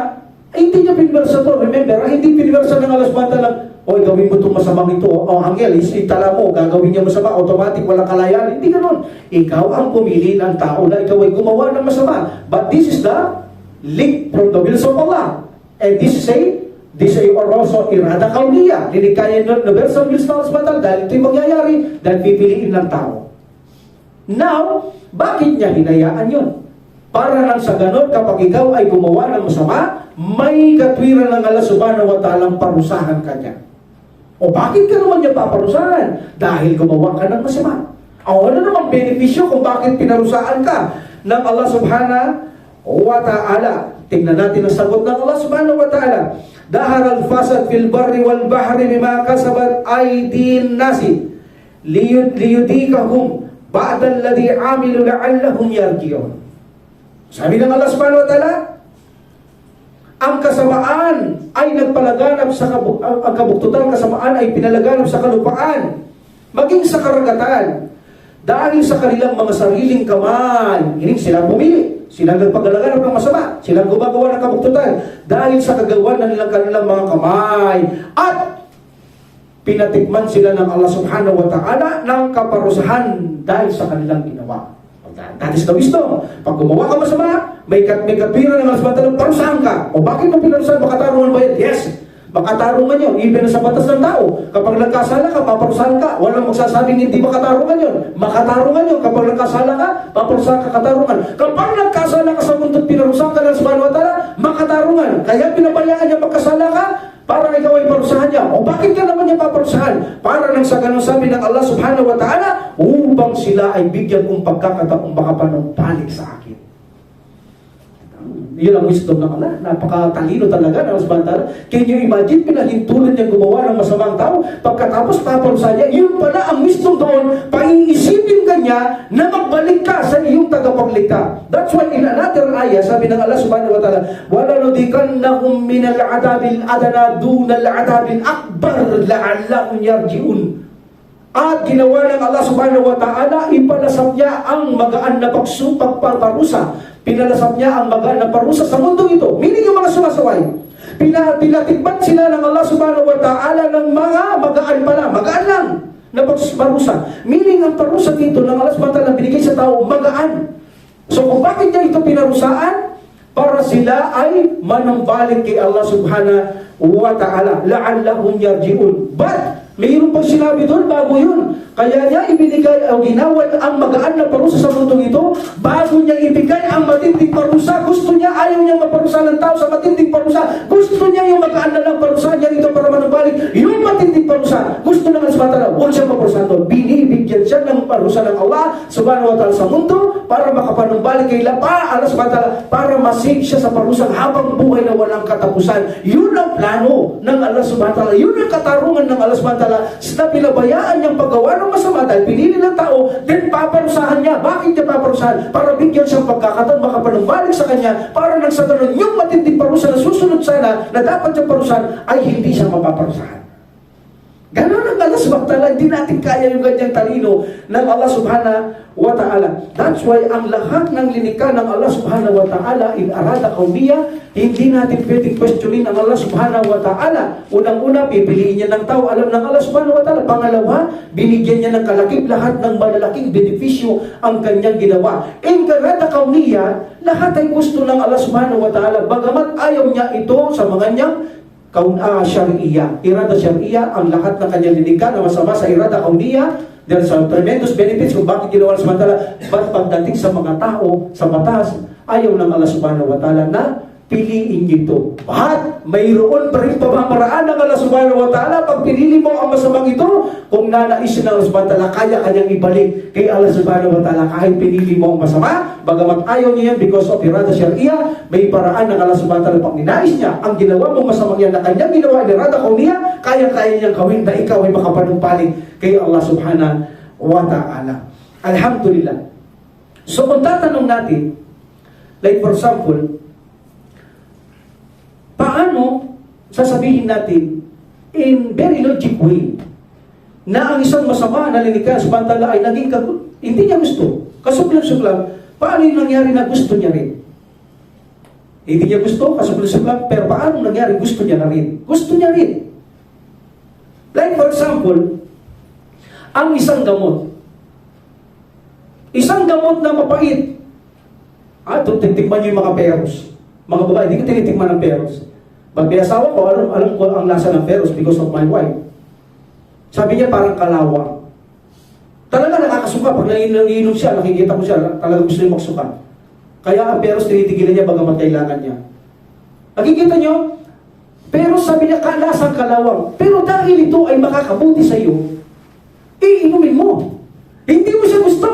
hindi niya piniwersa to. Remember, hindi piniwersa ng alas bata lang, oy, gawin mo itong masamang ito. O, angel, itala mo, gagawin niya masama, automatic, walang kalayaan. Hindi ganon. Ikaw ang pumili ng tao na ikaw ay gumawa ng masama. But this is the link from the wills of Allah. And this is also irada kauniya. Linikaya ng universal wills ng alas bata dahil ito'y mangyayari dahil pipiliin ng tao. Now, bakit niya hinayaan yun? Para lang sa ganon, kapag ikaw ay gumawa ng masama, may katwiran ng Allah subhanahu wa ta'ala parusahan ka niya. O bakit ka naman niya paparusahan? Dahil gumawa ka ng masama. O ano naman benepisyo kung bakit pinarusahan ka ng Allah subhanahu wa ta'ala? Tingnan natin ang sagot ng Allah subhanahu wa ta'ala. Dahar al-fasad fil barri wal bahri bima kasabat aydin nasi liyudikahum ba'da alladhi amilu la'allahum yarji'un. Sabi ng Allah subhanahu wa ta'ala, ang kasamaan ay nagpalaganap sa ang kabuktutan, kasamaan ay pinalaganap sa kalupaan, maging sa karagatan, dahil sa kanilang mga sariling kamay. Hindi sila pumili, sila nagpagalaganap ng masama, silang gumagawa ng kabuktutan, dahil sa kagawa ng kanilang mga kamay, at pinatikman sila ng Allah subhanahu wa ta'ala ng kaparusahan dahil sa kanilang ginawa. That is the wisdom. Pag gumawa ka masama, may katwiran ng Allah subhanahu wa ta'ala, parusahan ka. O bakit mo pinarusahan? Makatarungan ba yan? Yes. Makatarungan yun. Even sa batas ng tao. Kapag nagkasala ka, paparusahan ka. Walang magsasabing hindi makatarungan yun. Makatarungan yun. Kapag nagkasala ka, paparusahan ka, katarungan. Kapag nagkasala ka sa mundo, pinarusahan ka ng subhanahu wa ta'ala, makatarungan. Kaya pinabayaan niya magkasala ka, para ikaw ay parusahan niya. O bakit ka naman niya paparusahan? Para nang sa ganun sabi ng Allah subhanahu wa ta'ala, upang sila ay bigyan kong pagkakataong makapanumbalik sa akin. Yun ang wisdom ng Allah. Napakatalino talaga ng Allah subhanahu wa ta'ala. Can you imagine, pinahintulad niya gumawa ng masamang tao, pagkatapos paparusahan niya, yun pala ang wisdom doon, paiisipin ka niya na magbalik ka sa iyong tagapaglikha. That's why in another ayah, sabi ng Allah subhanahu wa ta'ala, وَلَنُذِكَنَّهُمْ مِنَ الْعَذَابِ الْأَدْنَى دُونَ الْعَذَابِ الْأَكْبَرِ لَعَلَّهُمْ يَرْجِعُونَ. At ginawa ng Allah subhanahu wa ta'ala, ipalasap niya ang magaan na pagparusa. Pinalasap niya ang magaan na parusa sa mundong ito. Meaning yung mga sumasaway. Pinatikman sila ng Allah subhanahu wa ta'ala ng mga magaan pala. Magaan lang na parusa. Meaning ang parusa dito ng Allah subhanahu wa ta'ala binigay sa tao, magaan. So kung bakit niya ito pinarusaan? Para sila ay manumbalik kay Allah subhanahu wa ta'ala. La'allahum yarji'un. But mayroon pang sinabi doon bago yun. Kaya niya ibinigay o ginawa ang magaan na parusa sa mundong ito bago niya ibigay ang matinding parusa. Gusto niya, ayaw niya maparusa ng tao sa matinding parusa. Gusto niya yung magaan na lang parusa niya dito para manumbalik. Yung matinding parusa, gusto ng Allah, huwag siya maparusa doon. Binibigyan siya ng parusa ng Allah subhanahu wa ta'ala sa mundo para makapanumbalik kay Allah subhanahu wa ta'ala, para masave siya sa parusa habang buhay na walang katapusan. Yun ang plano ng Allah subhanahu wa ta'ala. Yun ang katarungan ng Allah subhanahu wa ta'ala na pinabayaan niyang paggawa ng masama dahil pinili ng tao, then paparusahan niya. Bakit niya paparusahan? Para bigyan siyang pagkakataon, makapanumbalik sa kanya, para nang sa ganun, yung matinding parusa na susunod sana, na dapat niyang parusahan, ay hindi siya mapaparusahan. Ganon ang Allah subhanahu wa ta'ala. Hindi natin kaya yung ganyang talino ng Allah subhanahu wa ta'ala. That's why ang lahat ng linika ng Allah subhanahu wa ta'ala in arada kauniya, hindi natin pwedeng questionin ang Allah subhanahu wa ta'ala. Unang-una, pipiliin niya ng tao, alam ng Allah subhanahu wa ta'ala. Pangalawa, binigyan niya ng kalakip lahat ng malalaking benepisyo ang kanyang ginawa. In arada kauniya, lahat ay gusto ng Allah subhanahu wa ta'ala. Bagamat ayaw niya ito sa mga niyang syari'iyya. Irada syari'iyya, ang lahat ng kanyang linika na masama sa irada kauniya, there are tremendous benefits kung bakit ginawa ng subhanahu wa ta'ala. But pagdating sa mga tao, sa batas, ayaw ng Allah subhanahu wa ta'ala na piliin ito. At mayroon pa rin pamamaraan ng Allah subhanahu wa ta'ala. Pag pinili mo ang masamang ito, kung nanaisin ng Allah subhanahu wa ta'ala, kaya kanyang ibalik kay Allah subhanahu wa ta'ala kahit pinili mo ang masama. Bagamat ayaw niya yan because of irada syari'iyya, may paraan ng Allah subhanahu wa ta'ala. Pag ninais niya ang ginawa mong masamang yan na kanyang ginawa ng irada kauniya, kaya niyang gawin na ikaw ay makapanumpaling kay Allah subhanahu wa ta'ala. Alhamdulillah. So kung tatanong natin, like for example, paano sasabihin natin in very logic way na ang isang masama na linika sa bantala ay naging Hindi niya gusto. Kasuklam-suklam, paano yung nangyari na gusto niya rin? Hindi niya gusto, kasuklam-suklam, pero paano nangyari gusto niya na rin? Gusto niya rin. Like for example, ang isang gamot. Isang gamot na mapait. Titikman niyo yung mga peros. Mga babae, hindi ko tinitikman ng peros. Pag may asawa ko, alam ko ang lasa ng peros because of my wife. Sabi niya parang kalawang. Talaga nakakasuka. Pag nangiinom siya, nakikita ko siya, talaga gusto niya magsuka. Kaya ang peros tinitigilan niya bagamat kailangan niya. Nakikita niyo? Pero sabi niya, lasang kalawang. Pero dahil ito ay makakabuti sa iyo, iinumin mo. Hindi mo siya gusto.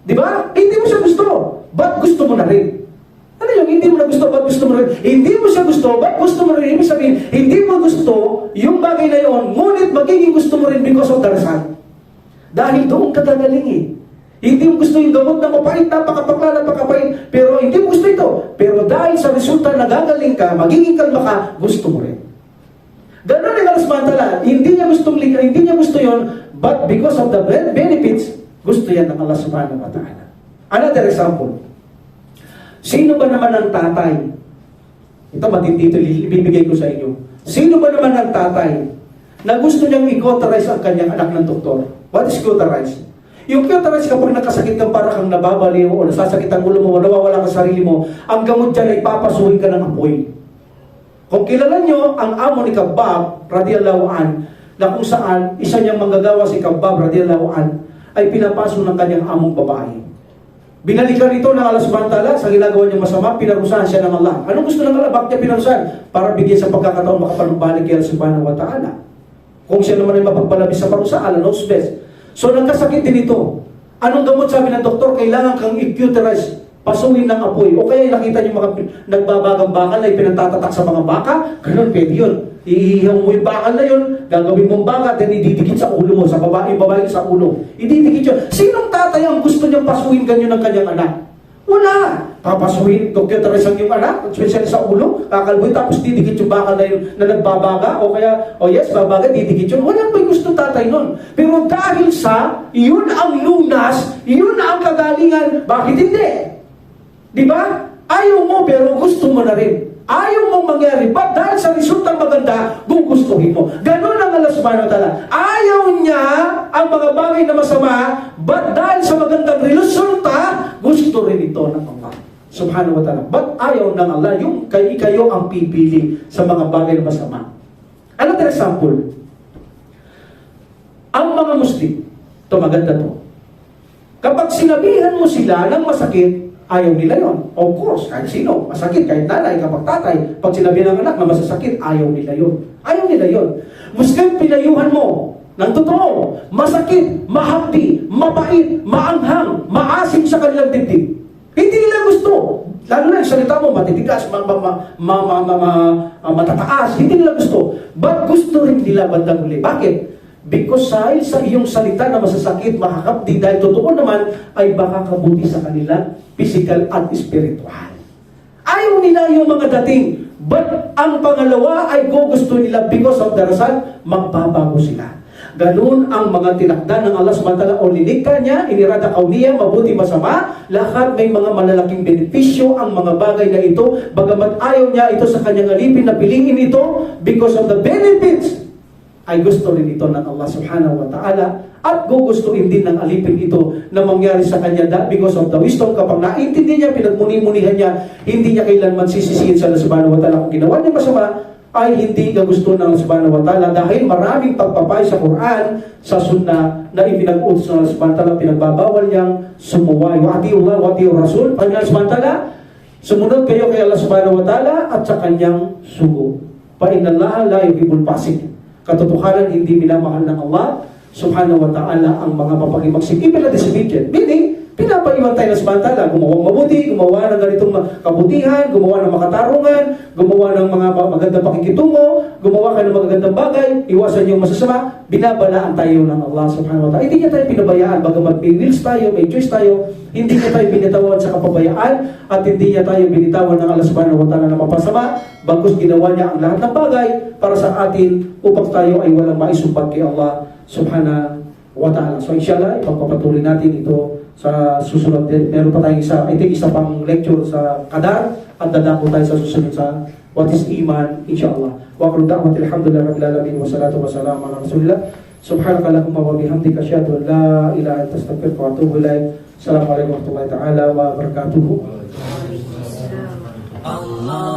Di ba? Hindi mo siya gusto. Ba't gusto mo na rin? Ano yung hindi mo na gusto, ba't gusto mo na rin? Hindi mo siya gusto, ba't gusto mo na rin? Ibig sabihin, hindi mo gusto yung bagay na yun, ngunit magiging gusto mo rin because of the result. Dahil doon ka gagaling eh. Hindi mo gusto yung gamot na mapait, napakapakla, napakapait, pero hindi mo gusto ito. Pero dahil sa resulta na gagaling ka, magiging kalma ka, gusto mo rin. Ganun ang Allah subhanahu wa ta'ala. Hindi niya gusto yun, but because of the benefits, gusto yan ng Allah subhanahu wa ta'ala. Another example. Sino ba naman ang tatay? Ito matitito, ibibigay ko sa inyo. Sino ba naman ang tatay na gusto niyang i-cauterize ang kanyang anak ng doktor? What is cauterize? Yung cauterize kapag nakasakit ka para kang nababaliw o nasasakit ang ulo mo o nawawala ka sa sarili mo, ang gamot dyan ay papasuhin ka ng apoy. Kung kilala nyo ang amo ni Khabbab radiyallahu an, na kung saan isa niyang manggagawa si Khabbab radiyallahu an ay pinapaso ng kanyang among babae. Binalikan ito ng Allah subhanahu wa ta'ala sa ginagawa niyang masama, pinarusahan siya ng Allah. Anong gusto ng Allah? Bakit niya pinarusahan? Para bigyan sa pagkakataon makapanumbalik kay Allah subhanahu wa ta'ala. Kung siya naman ay mapagpalabis sa parusa, Allah knows best. So nagkasakit din ito. Anong gamot sabi ng doktor? Kailangan kang i-cauterize, pasuhin ng apoy. O kaya nakita niyo mga nagbabagang bakal na ipinatatatak sa mga baka, ganun, pwede yun. Iihaw mo yung bakal na yun, gagawin mong baka, then ididikit sa ulo mo, sa babae sa ulo. Ididikit yun. Sinong tatay ang gusto niyang pasuhin ganyan ng kanyang anak? Wala. Papasuhin, cauterize ang yung anak, especially sa ulo, kakalbuhin, tapos didikit yung bakal na yun na nagbabaga, o kaya, yes, babaga, didikit yun. Walang may gusto tatay nun. Pero dahil sa, yun ang lunas, yun ang kagalingan, bakit hindi? Di ba? Ayaw mo, pero gusto mo na rin. Ayaw mong mangyari, but dahil sa resultang maganda, gugustuhin mo. Ganon ang Allah subhanahu wa ta'ala. Ayaw niya ang mga bagay na masama, but dahil sa magandang resulta, gusto rin ito ng Allah subhanahu wa ta'ala. But ayaw ng Allah, yung kayo ang pipili sa mga bagay na masama. Another example, ang mga Muslim, ito maganda to. Kapag sinabihan mo sila ng masakit, ayaw nila yon. Of course, kahit sino, masakit, kahit nanay, kapag tatay, pag sinabi ng anak na masasakit, ayaw nila yon. Ayaw nila yon. Muslim, pinayuhan mo ng totoo, masakit, mahapdi, mapait, maanghang, maasim sa kanilang dibdib. Hindi nila gusto. Lalo na yung salita mo, matitigas, matataas, hindi nila gusto. But gusto rin nila bandang huli. Bakit? Because dahil sa iyong salita na masasakit, makakapdi, dahil totoo naman, ay baka kabuti sa kanila, physical at spiritual. Ayaw nila yung mga dating, but ang pangalawa ay gusto nila because of the result, magbabago sila. Ganun ang mga tinakda ng Allah subhanahu wa ta'ala o lilikha niya, inirada kauniya, mabuti masama, lahat may mga malalaking benepisyo ang mga bagay na ito, bagamat ayaw niya ito sa kanyang alipin na piliin ito because of the benefits, ay gusto rin ito ng Allah subhanahu wa ta'ala at gugustuhin din ng alipin ito na mangyari sa kanya because of the wisdom. Kapag naintindi niya, pinagmuni-munihan niya, hindi niya kailanman sisisihin sa Allah subhanahu wa ta'ala. Kung ginawa niya masama, ay hindi ka gusto ng Allah subhanahu wa ta'ala dahil maraming pagpapay sa Quran, sa Sunnah na ipinag-utos ng Allah subhanahu wa ta'ala, pinagbabawal niyang sumuway. Wa atiullah, wa atiur Rasul. Pag Allah subhanahu wa ta'ala, sumunod kayo kay Allah subhanahu wa ta'ala at sa kanyang sugo. Fa innallaha la yuhibbul fasik. Katotohanan, hindi minamahal ng Allah subhanahu wa ta'ala ang mga mapakimagsik. Ibig disobedient. Meaning, pinapaiwan tayo ng subhanahu wa ta'ala. Gumawa mabuti, gumawa ng ganitong kabutihan, gumawa ng makatarungan, gumawa ng mga magandang pakikitungo, gumawa kayo ng magagandang bagay, iwasan yung masasama, binabalaan tayo ng Allah subhanahu wa ta'ala. Hindi niya tayo pinabayaan, bagamat may wills tayo, may choice tayo, hindi niya tayo binitawan sa kapabayaan, at hindi niya tayo binitawan ng Allah subhanahu wa ta'ala na mapasama, bagkus ginawa niya ang lahat ng bagay para sa atin upang tayo ay walang maisumpat kay Allah subhanahu wa ta'ala. So inshallah, ipagpapatuloy natin ito sa susunod din. Meron pa tayong isa pang lecture sa Qadar at dadako tayo sa susunod sa what is Iman, inshallah. Wa qul da'wati alhamdulillah rabbil alamin wa salatu wa salam ala rasulillah. Subhanaka Allahumma wa bihamdika asyhadu an la ilaha illa anta astaghfiruka wa atubu ilaik. Assalamualaikum warahmatullahi taala wabarakatuh. Allah